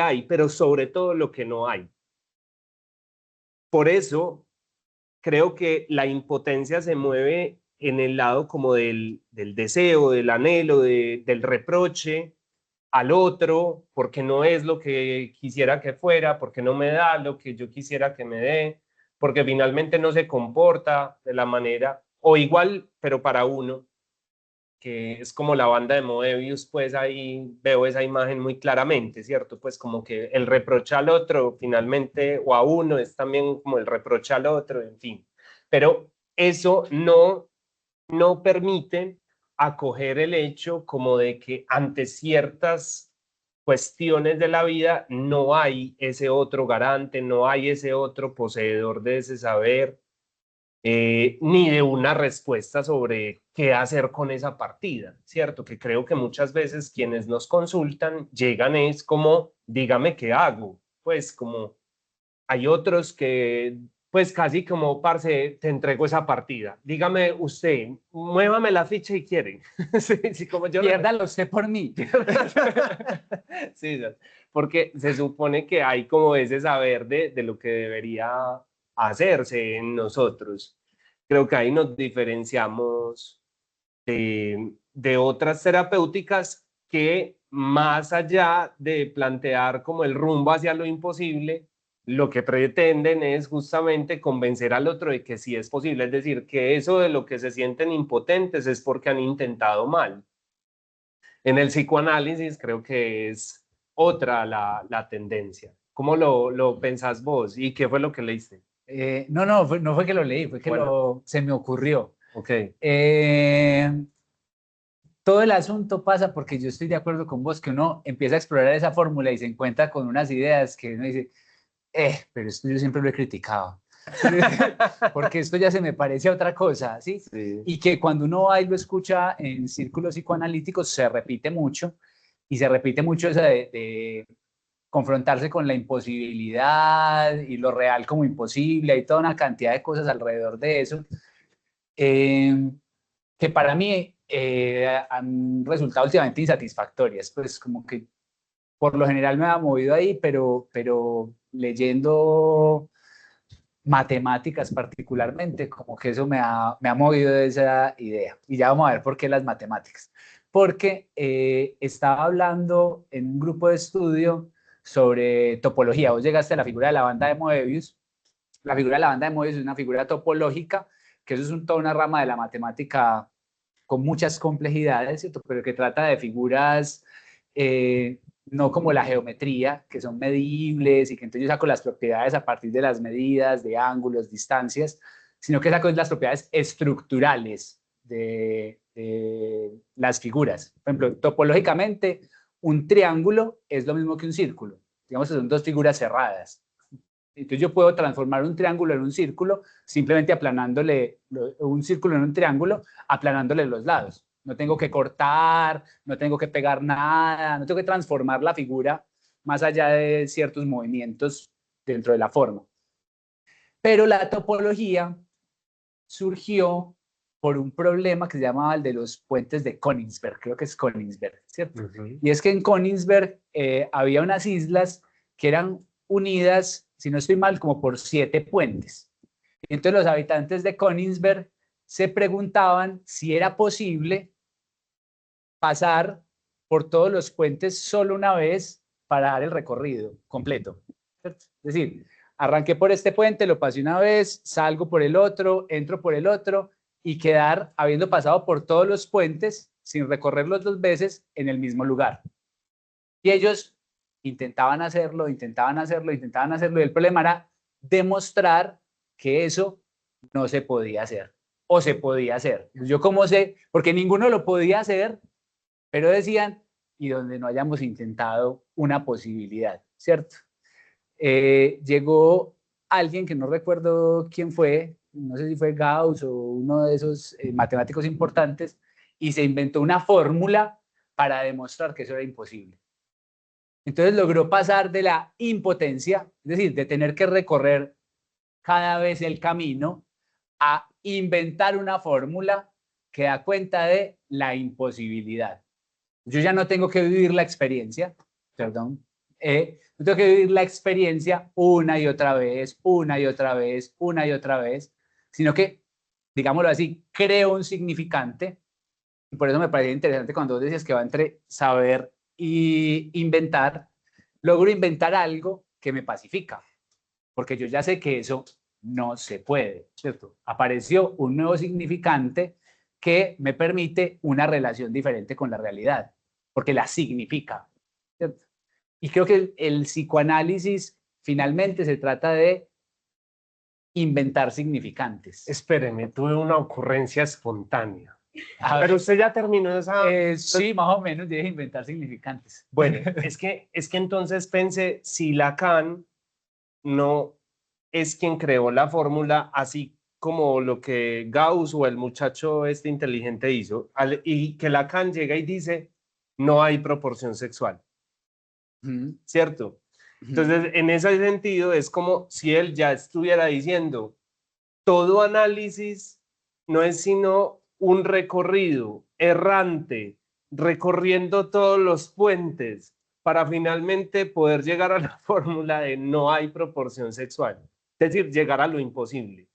hay, pero sobre todo lo que no hay. Por eso creo que la impotencia se mueve en el lado como del deseo, del anhelo, del reproche al otro, porque no es lo que quisiera que fuera, porque no me da lo que yo quisiera que me dé, porque finalmente no se comporta de la manera, o igual, pero para uno, que es como la banda de Moebius, pues ahí veo esa imagen muy claramente, ¿cierto? Pues como que el reproche al otro finalmente, o a uno, es también como el reproche al otro, en fin. Pero eso no permite acoger el hecho como de que ante ciertas cuestiones de la vida no hay ese otro garante, no hay ese otro poseedor de ese saber, ni de una respuesta sobre qué hacer con esa partida, ¿cierto? Que creo que muchas veces quienes nos consultan llegan es como, dígame qué hago, pues como hay otros que, pues casi como, parce, te entrego esa partida, dígame usted, muévame la ficha y quieren. Sí, sí, como yo Piérdalo usted por mí. Sí, porque se supone que hay como ese saber de lo que debería hacerse en nosotros. Creo que ahí nos diferenciamos de otras terapéuticas que más allá de plantear como el rumbo hacia lo imposible, lo que pretenden es justamente convencer al otro de que sí es posible, es decir, que eso de lo que se sienten impotentes es porque han intentado mal. En el psicoanálisis creo que es otra la tendencia. ¿Cómo lo pensás vos? ¿Y qué fue lo que leíste? No fue que lo leí, fue que Bueno. se me ocurrió. Ok. Todo el asunto pasa porque yo estoy de acuerdo con vos que uno empieza a explorar esa fórmula y se encuentra con unas ideas que uno dice, pero esto yo siempre lo he criticado. Porque esto ya se me parece a otra cosa, ¿sí? Sí. Y que cuando uno va y lo escucha en círculos psicoanalíticos se repite mucho, y se repite mucho esa de confrontarse con la imposibilidad y lo real como imposible, hay toda una cantidad de cosas alrededor de eso, que para mí han resultado últimamente insatisfactorias, pues como que por lo general me ha movido ahí, pero leyendo matemáticas particularmente, como que eso me ha movido de esa idea. Y ya vamos a ver por qué las matemáticas. Porque estaba hablando en un grupo de estudio sobre topología. Vos llegaste a la figura de la banda de Moebius. La figura de la banda de Moebius es una figura topológica, que eso es toda una rama de la matemática con muchas complejidades, ¿cierto? Pero que trata de figuras no como la geometría, que son medibles y que entonces yo saco las propiedades a partir de las medidas, de ángulos, distancias, sino que saco las propiedades estructurales de las figuras. Por ejemplo, topológicamente, un triángulo es lo mismo que un círculo. Digamos que son dos figuras cerradas. Entonces yo puedo transformar un triángulo en un círculo simplemente aplanándole un círculo en un triángulo, aplanándole los lados. No tengo que cortar, no tengo que pegar nada, no tengo que transformar la figura más allá de ciertos movimientos dentro de la forma. Pero la topología surgió por un problema que se llamaba el de los puentes de Königsberg, creo que es Königsberg, ¿cierto? Y es que en Königsberg había unas islas que eran unidas, si no estoy mal, como por 7 puentes. Entonces los habitantes de Königsberg se preguntaban si era posible pasar por todos los puentes solo una vez para dar el recorrido completo, ¿cierto? Es decir, arranqué por este puente, lo pasé una vez, salgo por el otro, entro por el otro y quedar habiendo pasado por todos los puentes sin recorrerlos 2 veces en el mismo lugar. Y ellos intentaban hacerlo y el problema era demostrar que eso no se podía hacer o se podía hacer. Yo cómo sé, porque ninguno lo podía hacer, pero decían, y donde no hayamos intentado una posibilidad, ¿cierto? Llegó alguien que no recuerdo quién fue, no sé si fue Gauss o uno de esos matemáticos importantes, y se inventó una fórmula para demostrar que eso era imposible. Entonces logró pasar de la impotencia, es decir, de tener que recorrer cada vez el camino, a inventar una fórmula que da cuenta de la imposibilidad. Yo ya no tengo que vivir la experiencia, perdón, no tengo que vivir la experiencia una y otra vez, una y otra vez, una y otra vez, sino que, digámoslo así, creo un significante. Y por eso me parece interesante cuando vos decías que va entre saber y inventar, logro inventar algo que me pacifica, porque yo ya sé que eso no se puede, ¿cierto? Apareció un nuevo significante que me permite una relación diferente con la realidad, porque la significa, ¿cierto? Y creo que el psicoanálisis finalmente se trata de inventar significantes. Espéreme, tuve una ocurrencia espontánea. A Pero ver, usted ya terminó esa... sí, más o menos, debe inventar significantes. Bueno, es que entonces pensé, si Lacan no es quien creó la fórmula, así como lo que Gauss o el muchacho este inteligente hizo, y que Lacan llega y dice, no hay proporción sexual, ¿cierto? Entonces, en ese sentido, es como si él ya estuviera diciendo, todo análisis no es sino un recorrido errante, recorriendo todos los puentes para finalmente poder llegar a la fórmula de no hay proporción sexual. Es decir, llegar a lo imposible.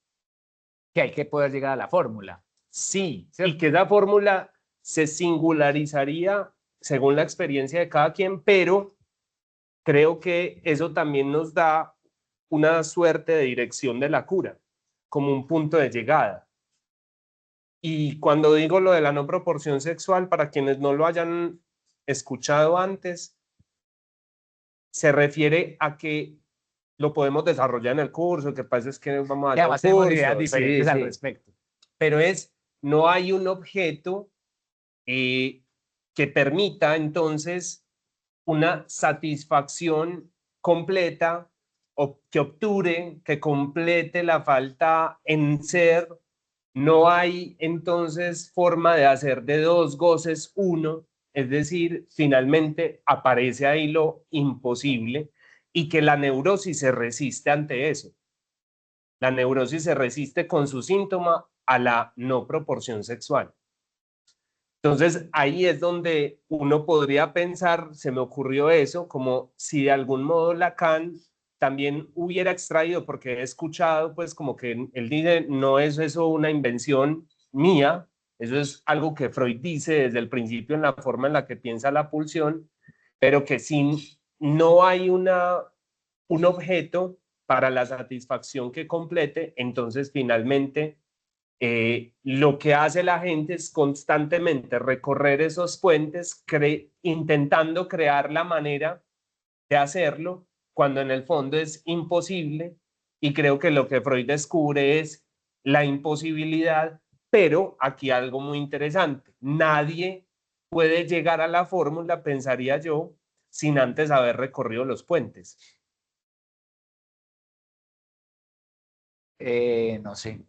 Que hay que poder llegar a la fórmula. Sí, ¿cierto? y que esa fórmula se singularizaría según la experiencia de cada quien, pero creo que eso también nos da una suerte de dirección de la cura, como un punto de llegada. Y cuando digo lo de la no proporción sexual, para quienes no lo hayan escuchado antes, se refiere a que lo podemos desarrollar en el curso, lo que pasa es que vamos a Que dar un además tenemos ideas curso, diferentes al respecto. pero no hay un objeto que permita entonces una satisfacción completa o que obture, que complete la falta en ser. No hay entonces forma de hacer de dos goces uno, es decir, finalmente aparece ahí lo imposible y que la neurosis se resiste ante eso. La neurosis se resiste con su síntoma a la no proporción sexual. Entonces ahí es donde uno podría pensar, se me ocurrió eso, como si de algún modo Lacan también hubiera extraído, porque he escuchado pues como que él dice, no es eso una invención mía, eso es algo que Freud dice desde el principio en la forma en la que piensa la pulsión, pero que si no hay un objeto para la satisfacción que complete, entonces finalmente lo que hace la gente es constantemente recorrer esos puentes intentando crear la manera de hacerlo cuando en el fondo es imposible, y creo que lo que Freud descubre es la imposibilidad, pero aquí algo muy interesante, nadie puede llegar a la fórmula, pensaría yo, sin antes haber recorrido los puentes. No sé.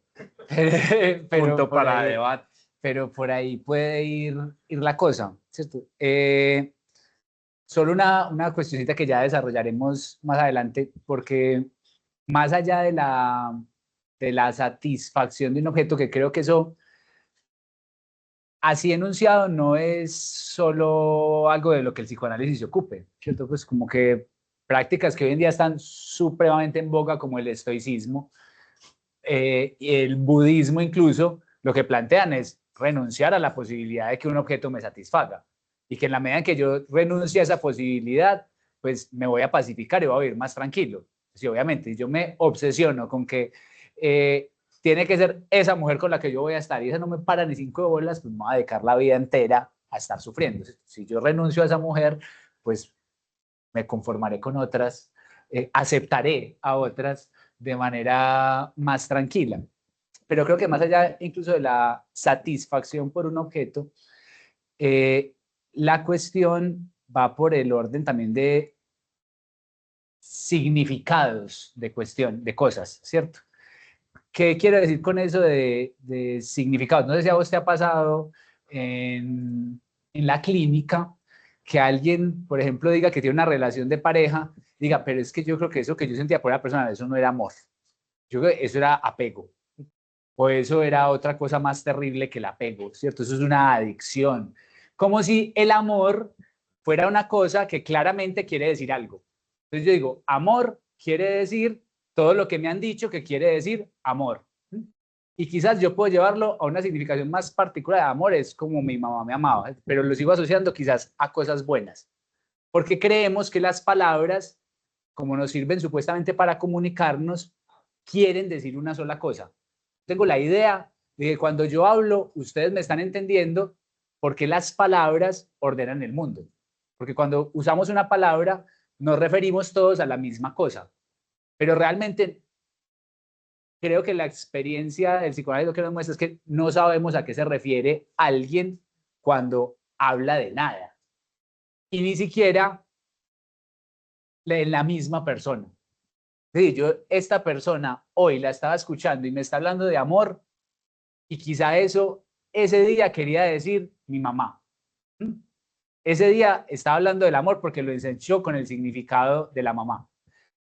Punto para debate. Pero por ahí puede ir la cosa, ¿cierto? Solo una cuestioncita que ya desarrollaremos más adelante, porque más allá de la satisfacción de un objeto, que creo que eso, así enunciado, no es solo algo de lo que el psicoanálisis se ocupe, ¿cierto? Pues como que prácticas que hoy en día están supremamente en boga, como el estoicismo, y el budismo incluso, lo que plantean es renunciar a la posibilidad de que un objeto me satisfaga, y que en la medida en que yo renuncie a esa posibilidad, pues me voy a pacificar y voy a vivir más tranquilo. Sí, obviamente, yo me obsesiono con que tiene que ser esa mujer con la que yo voy a estar y esa no me para ni 5 bolas, pues me voy a dedicar la vida entera a estar sufriendo. Si yo renuncio a esa mujer, pues me conformaré con otras, aceptaré a otras de manera más tranquila. Pero creo que más allá incluso de la satisfacción por un objeto, la cuestión va por el orden también de significados de cosas, ¿cierto? ¿Qué quiero decir con eso de significados? No sé si a vos te ha pasado en la clínica que alguien, por ejemplo, diga que tiene una relación de pareja, diga, pero es que yo creo que eso que yo sentía por la persona, eso no era amor. Yo creo que eso era apego. O eso era otra cosa más terrible que el apego, ¿cierto? Eso es una adicción. Como si el amor fuera una cosa que claramente quiere decir algo. Entonces yo digo, amor quiere decir todo lo que me han dicho que quiere decir amor. Y quizás yo puedo llevarlo a una significación más particular. Amor es como mi mamá me amaba, pero lo sigo asociando quizás a cosas buenas. Porque creemos que las palabras, como nos sirven supuestamente para comunicarnos, quieren decir una sola cosa. Tengo la idea de que cuando yo hablo, ustedes me están entendiendo porque las palabras ordenan el mundo. Porque cuando usamos una palabra, nos referimos todos a la misma cosa. Pero realmente creo que la experiencia del psicoanálisis lo que nos muestra es que no sabemos a qué se refiere alguien cuando habla de nada. Y ni siquiera en la misma persona. Sí, yo, esta persona hoy la estaba escuchando y me está hablando de amor y quizá eso, ese día quería decir mi mamá. Ese día estaba hablando del amor porque lo ensanchó con el significado de la mamá.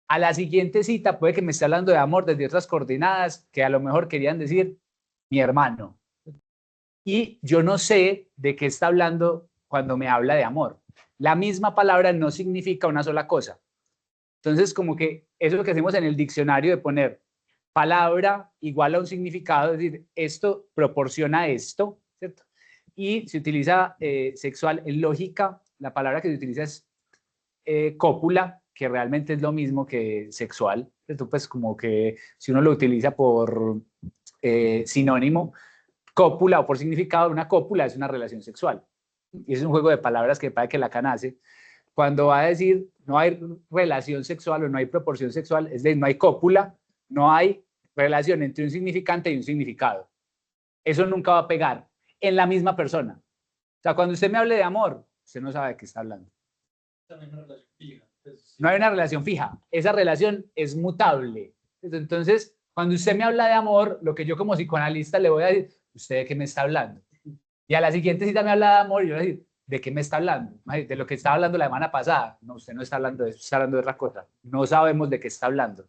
A la siguiente cita puede que me esté hablando de amor desde otras coordenadas que a lo mejor querían decir mi hermano. Y yo no sé de qué está hablando cuando me habla de amor. La misma palabra no significa una sola cosa. Entonces, como que eso es lo que hacemos en el diccionario de poner palabra igual a un significado, es decir, esto proporciona esto, ¿cierto? Y se utiliza sexual en lógica, la palabra que se utiliza es cópula, que realmente es lo mismo que sexual, ¿cierto? Pues como que si uno lo utiliza por sinónimo, cópula o por significado, una cópula es una relación sexual. Y es un juego de palabras que parece que Lacan hace. Cuando va a decir no hay relación sexual o no hay proporción sexual, es decir, no hay cópula, no hay relación entre un significante y un significado. Eso nunca va a pegar en la misma persona. O sea, cuando usted me hable de amor, usted no sabe de qué está hablando. No hay una relación fija. Esa relación es mutable. Entonces, cuando usted me habla de amor, lo que yo como psicoanalista le voy a decir, ¿usted de qué me está hablando? Y a la siguiente cita me habla de amor y yo le voy a decir, ¿de qué me está hablando? De lo que estaba hablando la semana pasada. No, usted no está hablando de eso, está hablando de otra cosa. No sabemos de qué está hablando.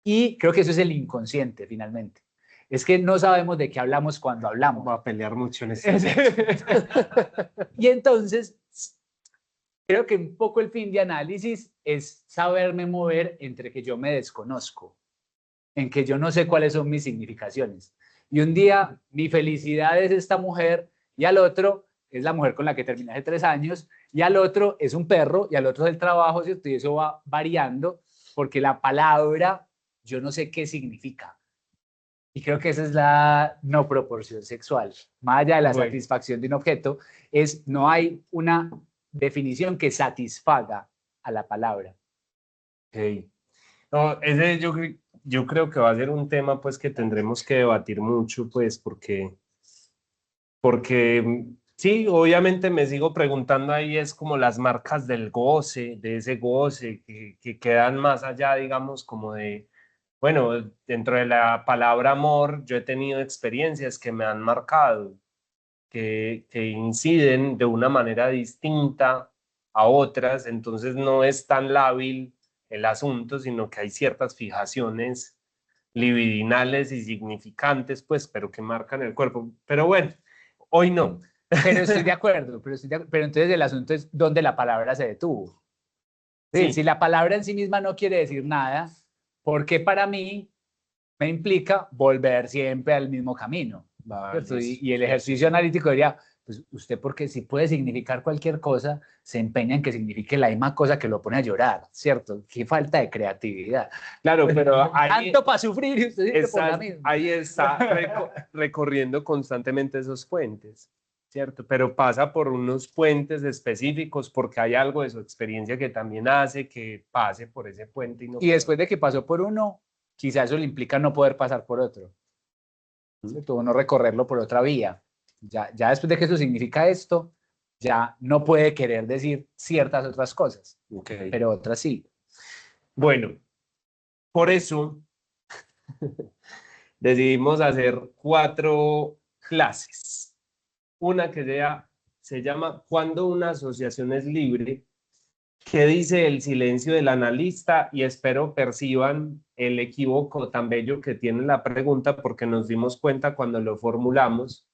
Y creo que eso es el inconsciente, finalmente. Es que no sabemos de qué hablamos cuando hablamos. Voy a pelear mucho en eso. Y entonces, creo que un poco el fin de análisis es saberme mover entre que yo me desconozco, en que yo no sé cuáles son mis significaciones. Y un día mi felicidad es esta mujer y al otro es la mujer con la que terminé hace 3 años y al otro es un perro y al otro es el trabajo, ¿cierto? Y eso va variando porque la palabra yo no sé qué significa. Y creo que esa es la no proporción sexual. Más allá de la satisfacción de un objeto, no hay una definición que satisfaga a la palabra. Okay. No, ese yo creo que va a ser un tema pues que tendremos que debatir mucho pues porque sí, obviamente me sigo preguntando ahí es como las marcas del goce, de ese goce que quedan más allá, digamos, como de, bueno, dentro de la palabra amor, yo he tenido experiencias que me han marcado, que inciden de una manera distinta a otras, entonces no es tan lábil el asunto, sino que hay ciertas fijaciones libidinales y significantes, pues, pero que marcan el cuerpo. Pero bueno, hoy no. Pero estoy de acuerdo, pero entonces el asunto es dónde la palabra se detuvo. Sí. Si la palabra en sí misma no quiere decir nada, ¿por qué para mí me implica volver siempre al mismo camino? Y el ejercicio analítico diría, pues usted porque si puede significar cualquier cosa, se empeña en que signifique la misma cosa que lo pone a llorar, ¿cierto? Qué falta de creatividad. Claro, pero tanto para sufrir y usted siempre por la misma. Ahí está recorriendo constantemente esos puentes, ¿cierto? Pero pasa por unos puentes específicos porque hay algo de su experiencia que también hace que pase por ese puente. Y después de que pasó por uno, quizás eso le implica no poder pasar por otro. ¿Cierto? O no recorrerlo por otra vía. Ya después de que eso significa esto, ya no puede querer decir ciertas otras cosas, Okay. pero otras sí. Bueno, por eso decidimos hacer 4 clases. Una que se llama ¿Cuándo una asociación es libre? ¿Qué dice el silencio del analista? Y espero perciban el equívoco tan bello que tiene la pregunta, porque nos dimos cuenta cuando lo formulamos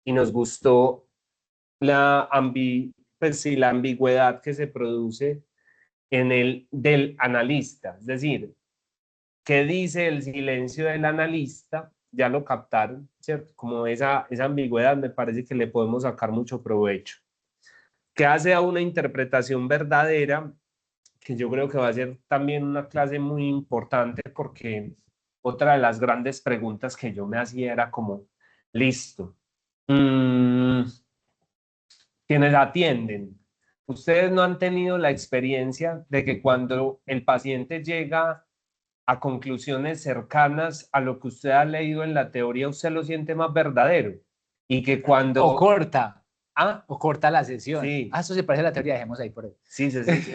y nos gustó pues sí, la ambigüedad que se produce en el del analista. Es decir, ¿qué dice el silencio del analista? Ya lo captaron, ¿cierto? Como esa ambigüedad me parece que le podemos sacar mucho provecho. ¿Qué hace a una interpretación verdadera? Que yo creo que va a ser también una clase muy importante, porque otra de las grandes preguntas que yo me hacía era como, listo, quienes atienden, ustedes no han tenido la experiencia de que cuando el paciente llega a conclusiones cercanas a lo que usted ha leído en la teoría, usted lo siente más verdadero. Y que cuando... O corta la sesión. Sí. Eso se parece a la teoría, dejemos ahí por ahí. Sí, sí, sí.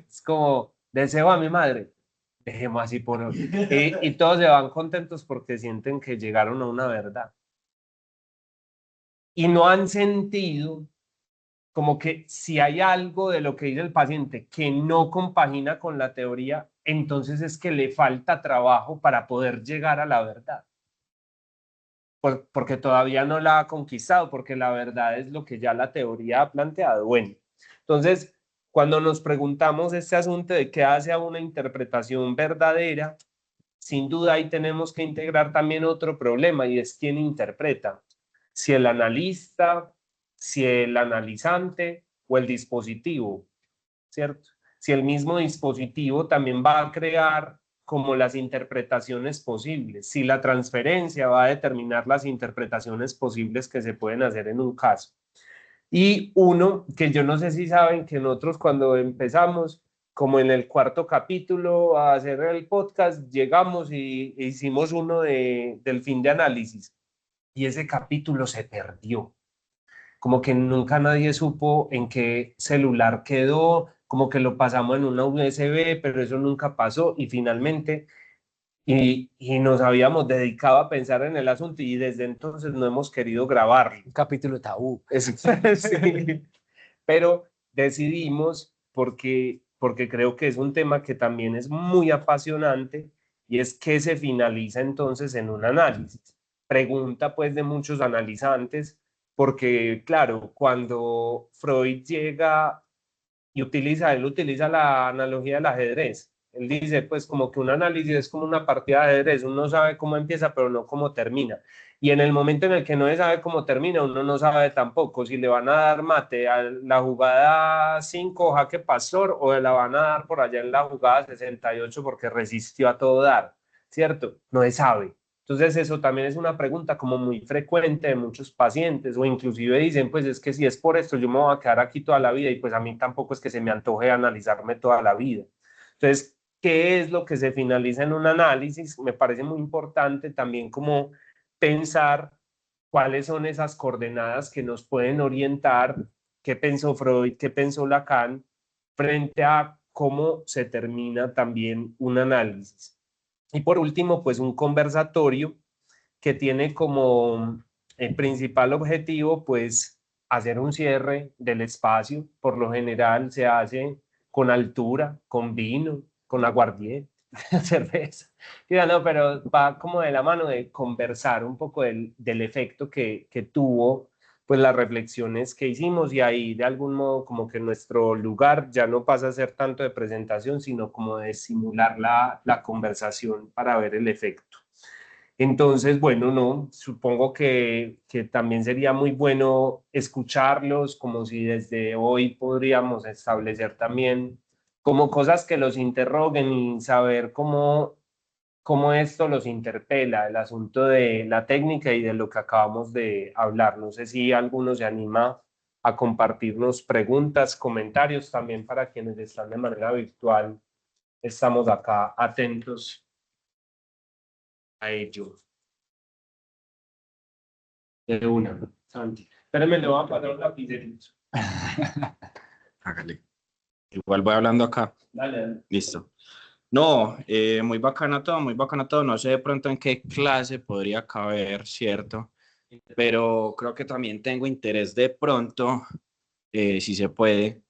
Es como, deseo a mi madre, dejemos así por hoy. Y todos se van contentos porque sienten que llegaron a una verdad. Y no han sentido como que si hay algo de lo que dice el paciente que no compagina con la teoría, entonces es que le falta trabajo para poder llegar a la verdad. Porque todavía no la ha conquistado, porque la verdad es lo que ya la teoría ha planteado. Bueno, entonces, cuando nos preguntamos este asunto de qué hace a una interpretación verdadera, sin duda ahí tenemos que integrar también otro problema, y es quién interpreta. Si el analista, si el analizante o el dispositivo, ¿cierto? Si el mismo dispositivo también va a crear como las interpretaciones posibles, si la transferencia va a determinar las interpretaciones posibles que se pueden hacer en un caso. Y uno que yo no sé si saben que nosotros cuando empezamos, como en el 4º capítulo a hacer el podcast, llegamos y hicimos uno del fin de análisis, y ese capítulo se perdió. Como que nunca nadie supo en qué celular quedó, como que lo pasamos en una USB, pero eso nunca pasó, y finalmente, y nos habíamos dedicado a pensar en el asunto, y desde entonces no hemos querido grabarlo. Un capítulo tabú. Sí. Pero decidimos, porque creo que es un tema que también es muy apasionante, y es que se finaliza entonces en un análisis. Pregunta pues de muchos analizantes, porque claro, cuando Freud llega y él utiliza la analogía del ajedrez. Él dice, pues como que un análisis es como una partida de ajedrez, uno sabe cómo empieza, pero no cómo termina. Y en el momento en el que no se sabe cómo termina, uno no sabe tampoco si le van a dar mate a la jugada 5 jaque pastor, o la van a dar por allá en la jugada 68 porque resistió a todo dar, ¿cierto? No se sabe. Entonces eso también es una pregunta como muy frecuente de muchos pacientes, o inclusive dicen, pues es que si es por esto yo me voy a quedar aquí toda la vida, y pues a mí tampoco es que se me antoje analizarme toda la vida. Entonces, ¿qué es lo que se finaliza en un análisis? Me parece muy importante también como pensar cuáles son esas coordenadas que nos pueden orientar, qué pensó Freud, qué pensó Lacan, frente a cómo se termina también un análisis. Y por último, pues un conversatorio que tiene como el principal objetivo, pues, hacer un cierre del espacio. Por lo general se hace con altura, con vino, con aguardiente, cerveza. Ya no, pero va como de la mano de conversar un poco del efecto que tuvo pues las reflexiones que hicimos, y ahí de algún modo como que nuestro lugar ya no pasa a ser tanto de presentación, sino como de simular la conversación para ver el efecto. Entonces, bueno, no, supongo que también sería muy bueno escucharlos, como si desde hoy podríamos establecer también como cosas que los interroguen, y saber cómo esto los interpela, el asunto de la técnica y de lo que acabamos de hablar. No sé si alguno se anima a compartirnos preguntas, comentarios, también para quienes están de manera virtual. Estamos acá atentos a ello. De una, Santi. Espérame, le voy a pasar un lapicerito. Hágale. Igual voy hablando acá. Dale, dale. Listo. No, muy bacano todo, muy bacano todo. No sé de pronto en qué clase podría caber, ¿cierto? Pero creo que también tengo interés de pronto, si se puede,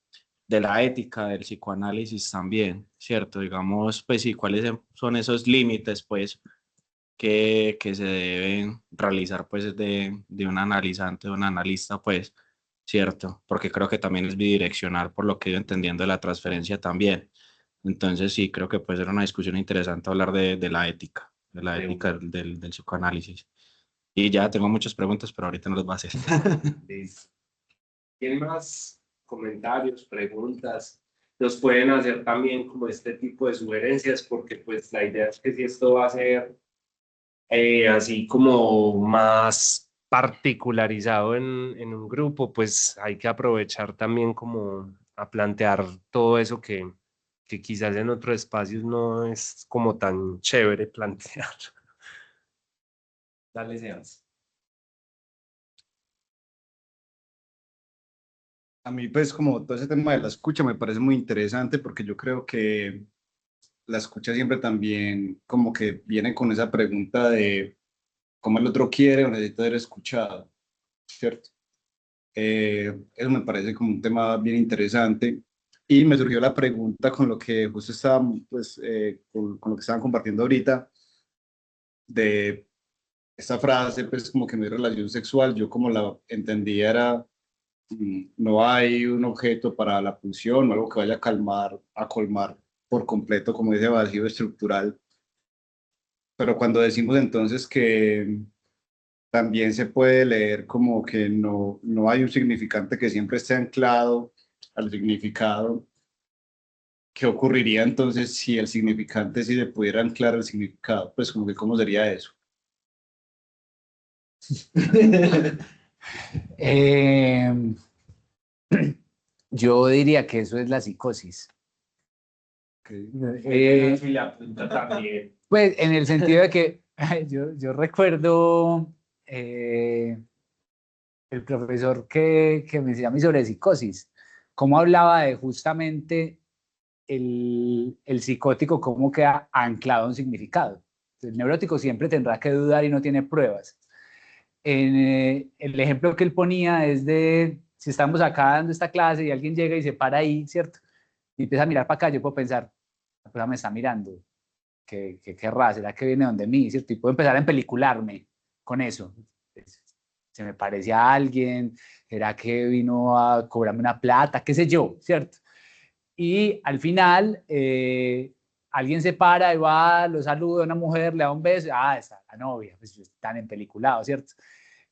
de la ética del psicoanálisis también, ¿cierto? Digamos, pues sí, cuáles son esos límites, pues, que se deben realizar, pues, de un analizante, de un analista, pues, ¿cierto? Porque creo que también es bidireccional, por lo que he ido entendiendo de la transferencia también. Entonces, sí, creo que puede ser una discusión interesante hablar de la ética del psicoanálisis. Y ya tengo muchas preguntas, pero ahorita no las voy a hacer. Listo. ¿Tienen más comentarios, preguntas? Nos pueden hacer también como este tipo de sugerencias, porque pues la idea es que si esto va a ser así como más particularizado en un grupo, pues hay que aprovechar también como a plantear todo eso que quizás en otros espacios no es como tan chévere plantear. Dale, Sebas. A mí, pues, como todo ese tema de la escucha me parece muy interesante porque yo creo que la escucha siempre también como que viene con esa pregunta de cómo el otro quiere o necesita ser escuchado, ¿cierto? Eso me parece como un tema bien interesante y me surgió la pregunta con lo que justo estábamos, pues, con lo que estaban compartiendo ahorita de esta frase, pues, como que no hay relación sexual, yo como la entendía era no hay un objeto para la pulsión o algo que vaya a calmar, a colmar por completo como ese vacío estructural. Pero cuando decimos entonces que también se puede leer como que no hay un significante que siempre esté anclado al significado, ¿qué ocurriría entonces si el significante sí le pudiera anclar al significado? Pues como que cómo sería eso. Eh, yo diría que eso es la psicosis. Okay. Y la punta también. Pues en el sentido de que yo recuerdo el profesor que me enseñó a mí sobre psicosis, cómo hablaba de justamente el psicótico, cómo queda anclado a un significado. El neurótico siempre tendrá que dudar y no tiene pruebas. El ejemplo que él ponía es de, si estamos acá dando esta clase y alguien llega y se para ahí, ¿cierto? Y empieza a mirar para acá, yo puedo pensar, la persona me está mirando, ¿qué querrá? ¿Será que viene donde mí? ¿Cierto? Y puedo empezar a empelicularme con eso. Se me parece a alguien, ¿será que vino a cobrarme una plata? ¿Qué sé yo? ¿Cierto? Y al final, alguien se para y va, lo saluda a una mujer, le da un beso, esa la novia, pues están en peliculado, ¿cierto?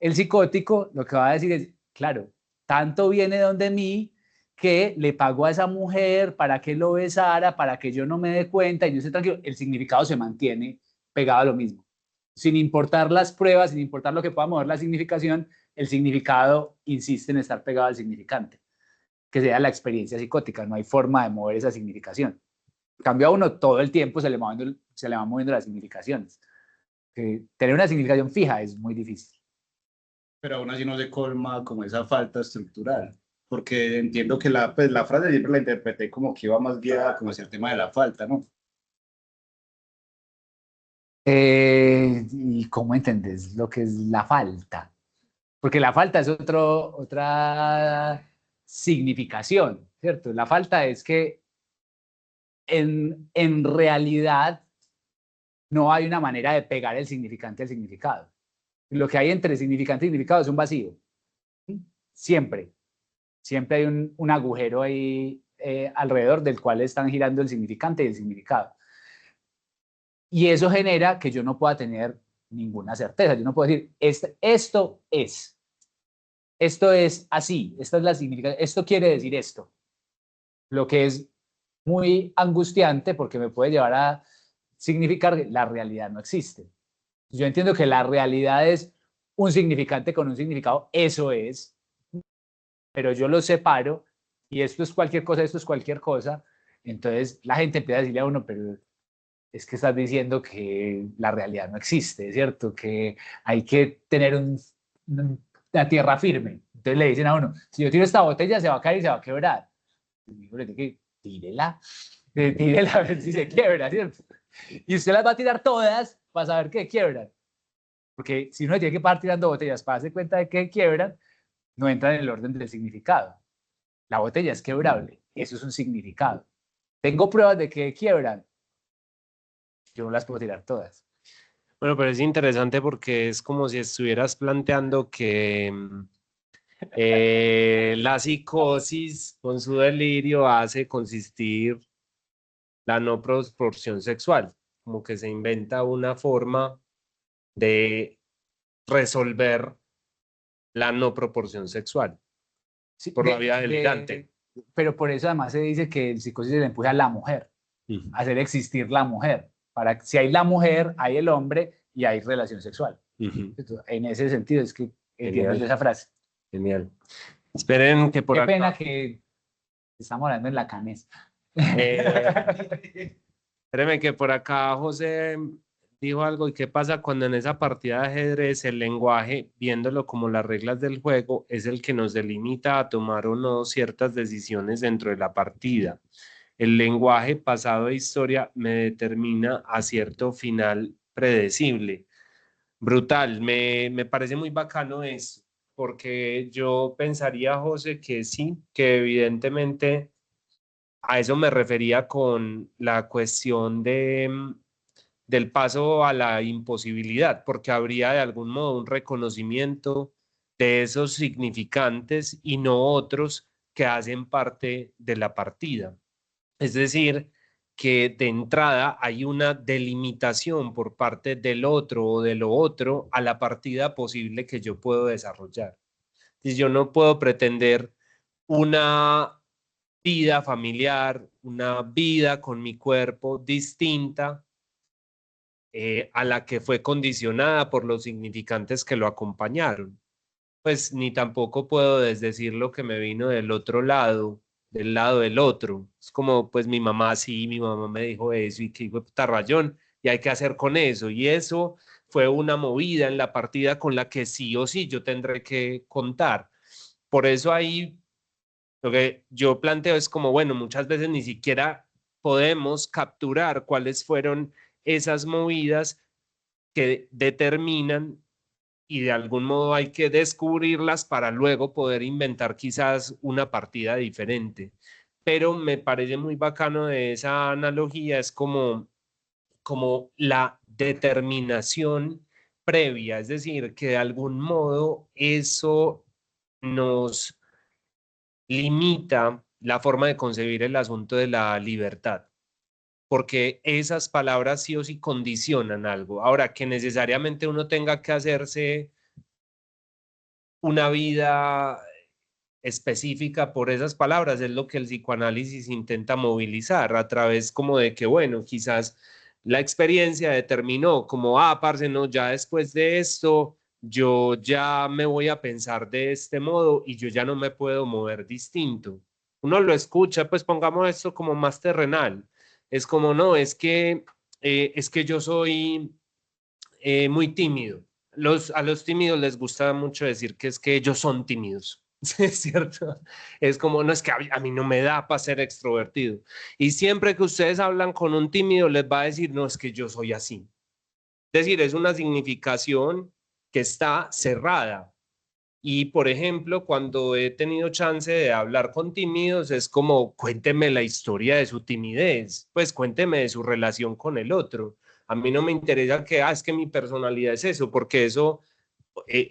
El psicótico lo que va a decir es, claro, tanto viene donde mí que le pagó a esa mujer para que lo besara, para que yo no me dé cuenta y yo esté tranquilo, el significado se mantiene pegado a lo mismo. Sin importar las pruebas, sin importar lo que pueda mover la significación, el significado insiste en estar pegado al significante, que sea la experiencia psicótica, no hay forma de mover esa significación. En cambio a uno todo el tiempo se le va moviendo las significaciones. Tener una significación fija es muy difícil. Pero aún así no se colma como esa falta estructural, porque entiendo que pues, la frase siempre la interpreté como que iba más guiada como hacia el tema de la falta, ¿no? ¿Y cómo entendés lo que es la falta? Porque la falta es otra significación, ¿cierto? La falta es que en realidad no hay una manera de pegar el significante al significado. Lo que hay entre significante y significado es un vacío. Siempre. Siempre hay un agujero ahí alrededor del cual están girando el significante y el significado. Y eso genera que yo no pueda tener ninguna certeza. Yo no puedo decir, esto es así, esta es la significación, esto quiere decir esto. Lo que es muy angustiante porque me puede llevar a significar que la realidad no existe. Yo entiendo que la realidad es un significante con un significado, eso es, pero yo lo separo y esto es cualquier cosa, esto es cualquier cosa. Entonces la gente empieza a decirle a uno, pero es que estás diciendo que la realidad no existe, ¿cierto? Que hay que tener una tierra firme. Entonces le dicen a uno, si yo tiro esta botella se va a caer y se va a quebrar. Y uno le dice que tírela a ver si se quiebra, ¿cierto? Y usted las va a tirar todas para saber que quiebran. Porque si uno tiene que parar tirando botellas para darse cuenta de que quiebran, no entra en el orden del significado. La botella es quebrable, eso es un significado. Tengo pruebas de que quiebran, yo no las puedo tirar todas. Bueno, pero es interesante porque es como si estuvieras planteando que la psicosis con su delirio hace consistir la no proporción sexual, como que se inventa una forma de resolver la no proporción sexual Sí, por la vía delirante. Pero por eso además se dice que el psicosis se le empuja a la mujer, a hacer existir la mujer. Para, si hay la mujer, hay el hombre y hay relación sexual. Entonces, en ese sentido es que entiendo yo esa frase. Genial. Esperen que por Qué acá... pena que estamos hablando en la canes. Espérenme que por acá José dijo algo. ¿Y qué pasa cuando en esa partida de ajedrez el lenguaje, viéndolo como las reglas del juego, es el que nos delimita a tomar o no ciertas decisiones dentro de la partida? El lenguaje pasado de historia me determina a cierto final predecible. Brutal, me parece muy bacano eso, porque yo pensaría, José, que sí, que evidentemente a eso me refería con la cuestión del paso a la imposibilidad, porque habría de algún modo un reconocimiento de esos significantes y no otros que hacen parte de la partida. Es decir, que de entrada hay una delimitación por parte del otro o de lo otro a la partida posible que yo puedo desarrollar. Y yo no puedo pretender una vida familiar, una vida con mi cuerpo distinta a la que fue condicionada por los significantes que lo acompañaron. Pues ni tampoco puedo desdecir lo que me vino del otro lado, del lado del otro. Es como, pues mi mamá sí, mi mamá me dijo eso y que hijo de puta rayón, y hay que hacer con eso. Y eso fue una movida en la partida con la que sí o sí yo tendré que contar. Por eso ahí lo que yo planteo es como, bueno, muchas veces ni siquiera podemos capturar cuáles fueron esas movidas que determinan y de algún modo hay que descubrirlas para luego poder inventar quizás una partida diferente. Pero me parece muy bacano de esa analogía, es como la determinación previa, es decir, que de algún modo eso nos limita la forma de concebir el asunto de la libertad, porque esas palabras sí o sí condicionan algo. Ahora, que necesariamente uno tenga que hacerse una vida específica por esas palabras es lo que el psicoanálisis intenta movilizar a través como de que, bueno, quizás la experiencia determinó como, parce, no, ya después de esto, yo ya me voy a pensar de este modo y yo ya no me puedo mover distinto. Uno lo escucha, pues pongamos esto como más terrenal. Es como, no, es que yo soy muy tímido. A los tímidos les gusta mucho decir que es que ellos son tímidos. Es cierto. Es como, no es que a mí no me da para ser extrovertido. Y siempre que ustedes hablan con un tímido, les va a decir, no, es que yo soy así. Es decir, es una significación que está cerrada. Y, por ejemplo, cuando he tenido chance de hablar con tímidos, es como, cuénteme la historia de su timidez, pues cuénteme de su relación con el otro. A mí no me interesa que, es que mi personalidad es eso, porque eso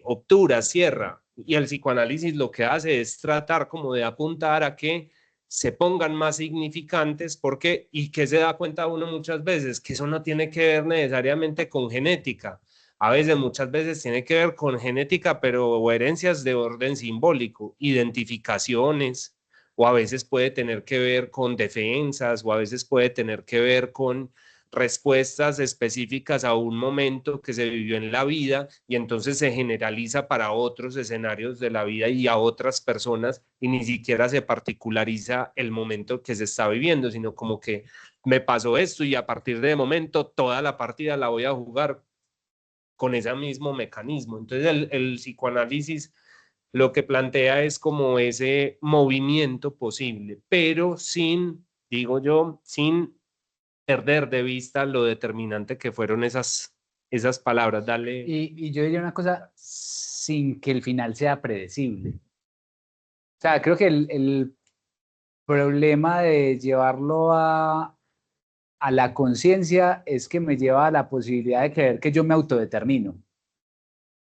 obtura, cierra. Y el psicoanálisis lo que hace es tratar como de apuntar a que se pongan más significantes, porque, y que se da cuenta uno muchas veces, que eso no tiene que ver necesariamente con genética. A veces, muchas veces tiene que ver con genética, pero o herencias de orden simbólico, identificaciones, o a veces puede tener que ver con defensas, o a veces puede tener que ver con respuestas específicas a un momento que se vivió en la vida y entonces se generaliza para otros escenarios de la vida y a otras personas y ni siquiera se particulariza el momento que se está viviendo, sino como que me pasó esto y a partir de momento toda la partida la voy a jugar con ese mismo mecanismo. Entonces el psicoanálisis lo que plantea es como ese movimiento posible, pero sin, digo yo, sin perder de vista lo determinante que fueron esas palabras. Dale. Y yo diría una cosa, sin que el final sea predecible. O sea, creo que el problema de llevarlo a la conciencia es que me lleva a la posibilidad de creer que yo me autodetermino.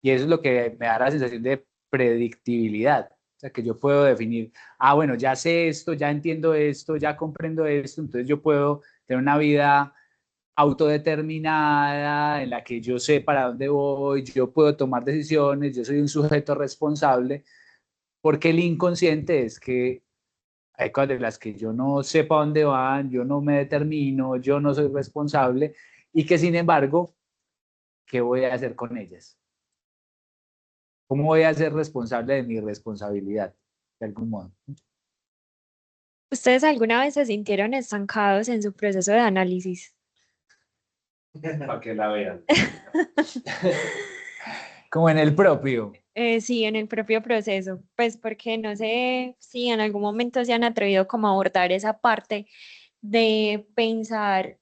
Y eso es lo que me da la sensación de predictibilidad. O sea, que yo puedo definir, bueno, ya sé esto, ya entiendo esto, ya comprendo esto, entonces yo puedo tener una vida autodeterminada en la que yo sé para dónde voy, yo puedo tomar decisiones, yo soy un sujeto responsable, porque el inconsciente es que hay cosas de las que yo no sé para dónde van, yo no me determino, yo no soy responsable y que sin embargo, ¿qué voy a hacer con ellas? ¿Cómo voy a ser responsable de mi responsabilidad? De algún modo. ¿Ustedes alguna vez se sintieron estancados en su proceso de análisis? Para que la vean. Como en el propio. Sí, en el propio proceso, pues porque no sé si en algún momento se han atrevido como a abordar esa parte de pensar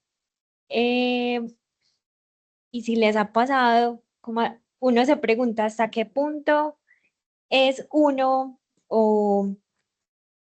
y si les ha pasado, como uno se pregunta hasta qué punto es uno o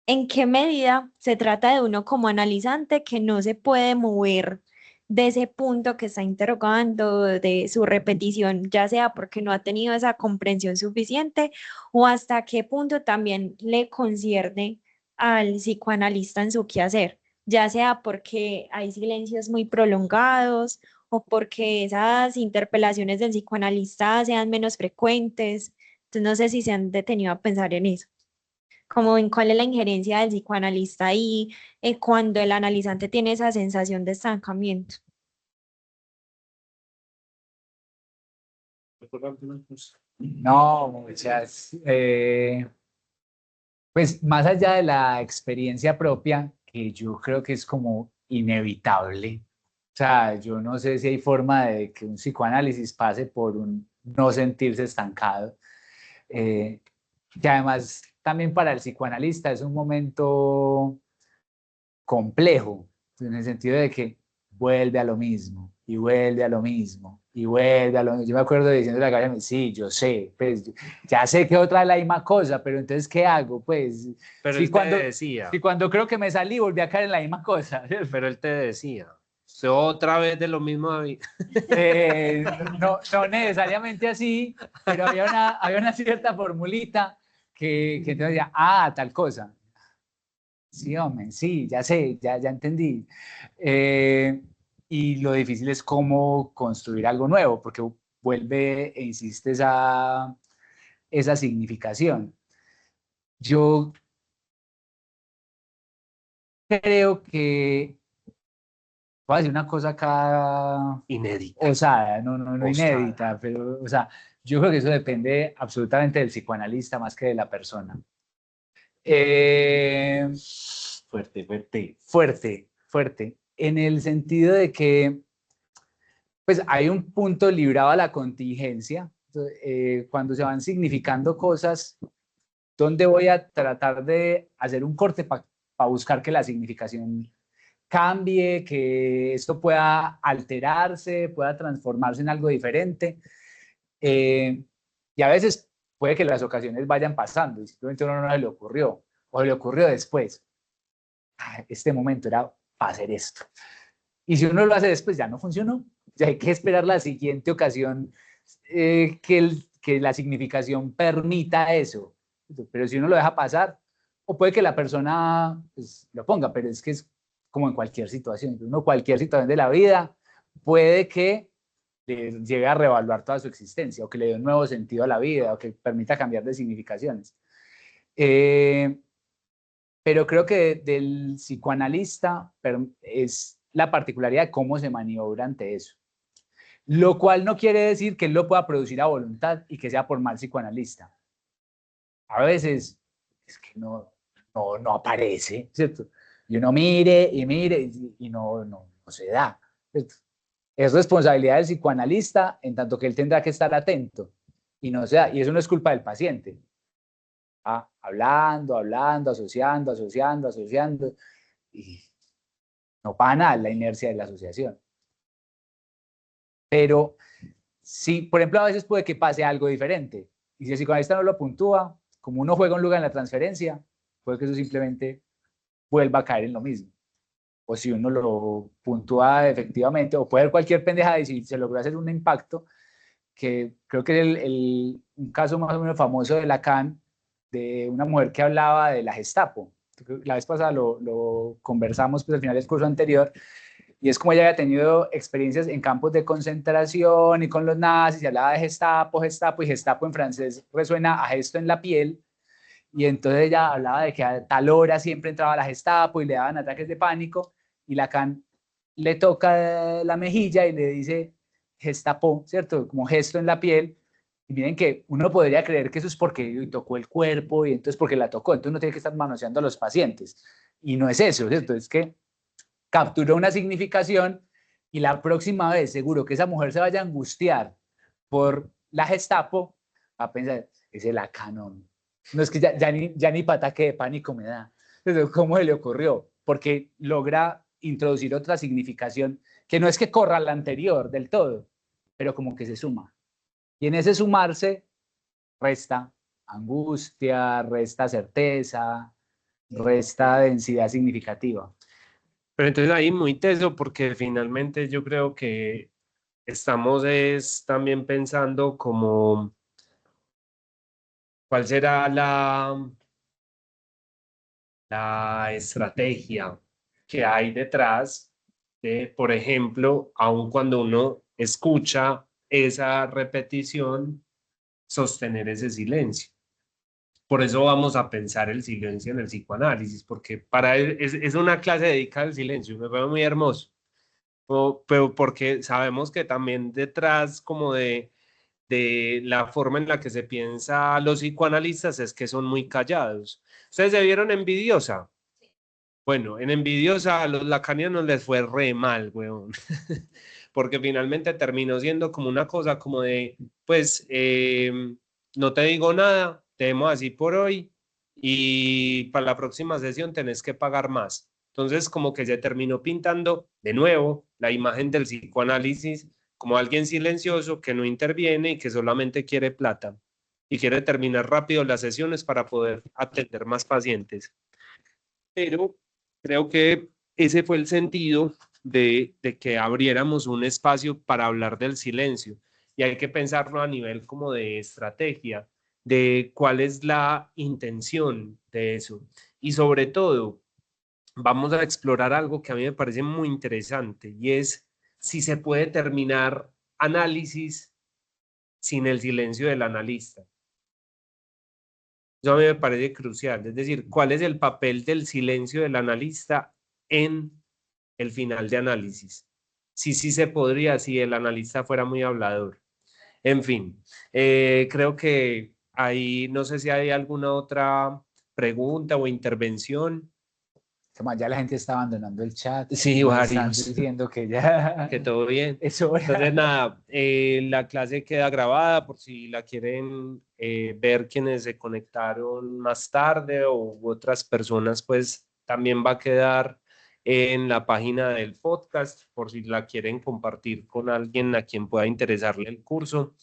en qué medida se trata de uno como analizante que no se puede mover de ese punto que está interrogando, de su repetición, ya sea porque no ha tenido esa comprensión suficiente o hasta qué punto también le concierne al psicoanalista en su quehacer, ya sea porque hay silencios muy prolongados o porque esas interpelaciones del psicoanalista sean menos frecuentes. Entonces, no sé si se han detenido a pensar en eso, como en cuál es la injerencia del psicoanalista ahí, cuando el analizante tiene esa sensación de estancamiento. No, muchas. Pues más allá de la experiencia propia, que yo creo que es como inevitable. O sea, yo no sé si hay forma de que un psicoanálisis pase por un no sentirse estancado. Que además también para el psicoanalista es un momento complejo, en el sentido de que vuelve a lo mismo, y vuelve a lo mismo, y vuelve a lo mismo. Yo me acuerdo diciendo a la cabeza, sí, yo sé, pues ya sé que otra es la misma cosa, pero entonces, ¿qué hago? Pues, Pero si él cuando, te decía, si cuando creo que me salí, volví a caer en la misma cosa. pero él te decía, otra vez de lo mismo, David. No necesariamente así, pero había una cierta formulita que entonces decía, tal cosa. Sí, hombre, sí, ya sé, ya entendí. Y lo difícil es cómo construir algo nuevo, porque vuelve e insiste esa significación. Yo creo que, voy a decir una cosa acá Inédita. osada, no Osada. inédita, pero, o sea, yo creo que eso depende absolutamente del psicoanalista más que de la persona. Fuerte, fuerte. Fuerte, en el sentido de que pues hay un punto librado a la contingencia, cuando se van significando cosas, donde voy a tratar de hacer un corte para buscar que la significación cambie, que esto pueda alterarse, pueda transformarse en algo diferente. Y a veces puede que las ocasiones vayan pasando y simplemente a uno no se le ocurrió, o le ocurrió después. Este momento era para hacer esto. Y si uno lo hace después, ya no funcionó. Ya hay que esperar la siguiente ocasión que la significación permita eso. Pero si uno lo deja pasar, o puede que la persona pues, lo ponga, pero es que es como en cualquier situación. Uno, cualquier situación de la vida puede que le llegue a reevaluar toda su existencia, o que le dé un nuevo sentido a la vida, o que permita cambiar de significaciones. Pero creo que del psicoanalista es la particularidad de cómo se maniobra ante eso. Lo cual no quiere decir que él lo pueda producir a voluntad y que sea por mal psicoanalista. A veces es que no aparece, ¿cierto? Y uno mire y no se da, ¿cierto? Es responsabilidad del psicoanalista en tanto que él tendrá que estar atento y no se da. Y eso no es culpa del paciente. hablando, asociando, y no para nada la inercia de la asociación. Pero sí, por ejemplo, a veces puede que pase algo diferente. Y si el psicoanalista no lo puntúa, como uno juega un lugar en la transferencia, puede que eso simplemente vuelva a caer en lo mismo. O si uno lo puntúa efectivamente, o puede haber cualquier pendejada y si se logró hacer un impacto, que creo que es un caso más o menos famoso de Lacan, de una mujer que hablaba de la Gestapo. La vez pasada lo conversamos pues, al final del curso anterior, y es como ella había tenido experiencias en campos de concentración y con los nazis, y hablaba de Gestapo, y Gestapo en francés resuena a gesto en la piel, y entonces ella hablaba de que a tal hora siempre entraba la Gestapo y le daban ataques de pánico, y Lacan le toca la mejilla y le dice Gestapo, ¿cierto? Como gesto en la piel. Y miren que uno podría creer que eso es porque tocó el cuerpo y entonces porque la tocó, entonces uno tiene que estar manoseando a los pacientes. Y no es eso, ¿cierto? Es que capturó una significación y la próxima vez seguro que esa mujer se vaya a angustiar por la Gestapo, va a pensar, ese Lacan, no es que ya ni pataque de pánico me da. Entonces, ¿cómo se le ocurrió? Porque logra introducir otra significación que no es que corra a la anterior del todo, pero como que se suma. Y en ese sumarse resta angustia, resta certeza, resta densidad significativa. Pero entonces ahí muy teso porque finalmente yo creo que estamos es también pensando como cuál será la estrategia que hay detrás de, por ejemplo, aun cuando uno escucha esa repetición, sostener ese silencio. Por eso vamos a pensar el silencio en el psicoanálisis, porque para él es una clase dedicada al silencio, me parece muy hermoso, pero porque sabemos que también detrás como de la forma en la que se piensa los psicoanalistas es que son muy callados. ¿Ustedes se vieron Envidiosa? Bueno, en Envidiosa a los lacanianos les fue re mal, weón. Porque finalmente terminó siendo como una cosa como de, pues, no te digo nada, te demos así por hoy y para la próxima sesión tenés que pagar más. Entonces, como que se terminó pintando de nuevo la imagen del psicoanálisis como alguien silencioso que no interviene y que solamente quiere plata y quiere terminar rápido las sesiones para poder atender más pacientes. Pero creo que ese fue el sentido de que abriéramos un espacio para hablar del silencio. Y hay que pensarlo a nivel como de estrategia, de cuál es la intención de eso. Y sobre todo, vamos a explorar algo que a mí me parece muy interesante y es si se puede terminar análisis sin el silencio del analista. Eso a mí me parece crucial, es decir, ¿cuál es el papel del silencio del analista en el final de análisis? Sí, sí se podría si el analista fuera muy hablador. En fin, creo que ahí no sé si hay alguna otra pregunta o intervención. Ya la gente está abandonando el chat. Sí, Nos están varios. diciendo que ya Que todo bien. es hora. Entonces, nada, la clase queda grabada por si la quieren ver quienes se conectaron más tarde o otras personas, pues también va a quedar en la página del podcast por si la quieren compartir con alguien a quien pueda interesarle el curso.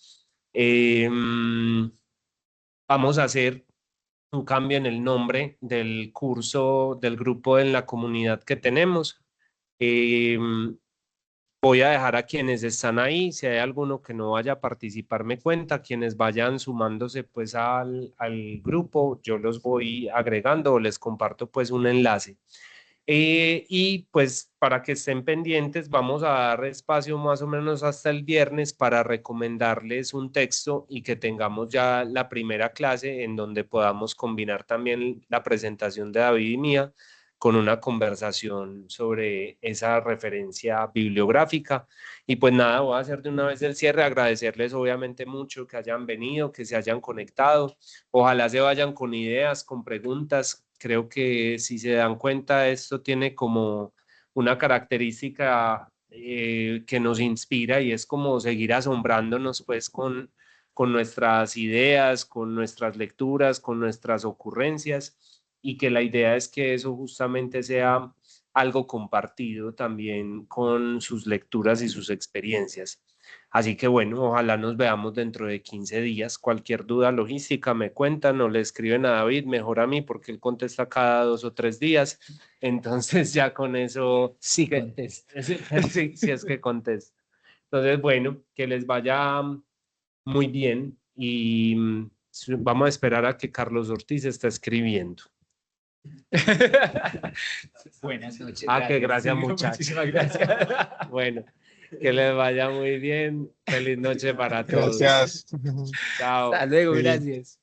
Vamos a hacer un cambio en el nombre del curso, del grupo en la comunidad que tenemos. Voy a dejar a quienes están ahí, si hay alguno que no vaya a participar, me cuenta, quienes vayan sumándose pues al grupo, yo los voy agregando o les comparto pues un enlace. Y pues para que estén pendientes, vamos a dar espacio más o menos hasta el viernes para recomendarles un texto y que tengamos ya la primera clase en donde podamos combinar también la presentación de David y mía con una conversación sobre esa referencia bibliográfica. Y pues nada, voy a hacer de una vez el cierre, agradecerles obviamente mucho que hayan venido, que se hayan conectado, ojalá se vayan con ideas, con preguntas. Creo que si se dan cuenta, esto tiene como una característica que nos inspira y es como seguir asombrándonos pues con con nuestras ideas, con nuestras lecturas, con nuestras ocurrencias, y que la idea es que eso justamente sea algo compartido también con sus lecturas y sus experiencias. Así que bueno, ojalá nos veamos dentro de 15 días. Cualquier duda logística me cuentan o le escriben a David, mejor a mí porque él contesta cada 2 o 3 días. Entonces ya con eso... Sí, contesta. Sí, sí es que contesta. Entonces, bueno, que les vaya muy bien y vamos a esperar a que Carlos Ortiz esté escribiendo. Buenas noches. Que gracias, Sí, muchachos. muchísimas gracias. Bueno, que les vaya muy bien. Feliz noche para todos. Gracias. Chao. Hasta luego, Sí. gracias.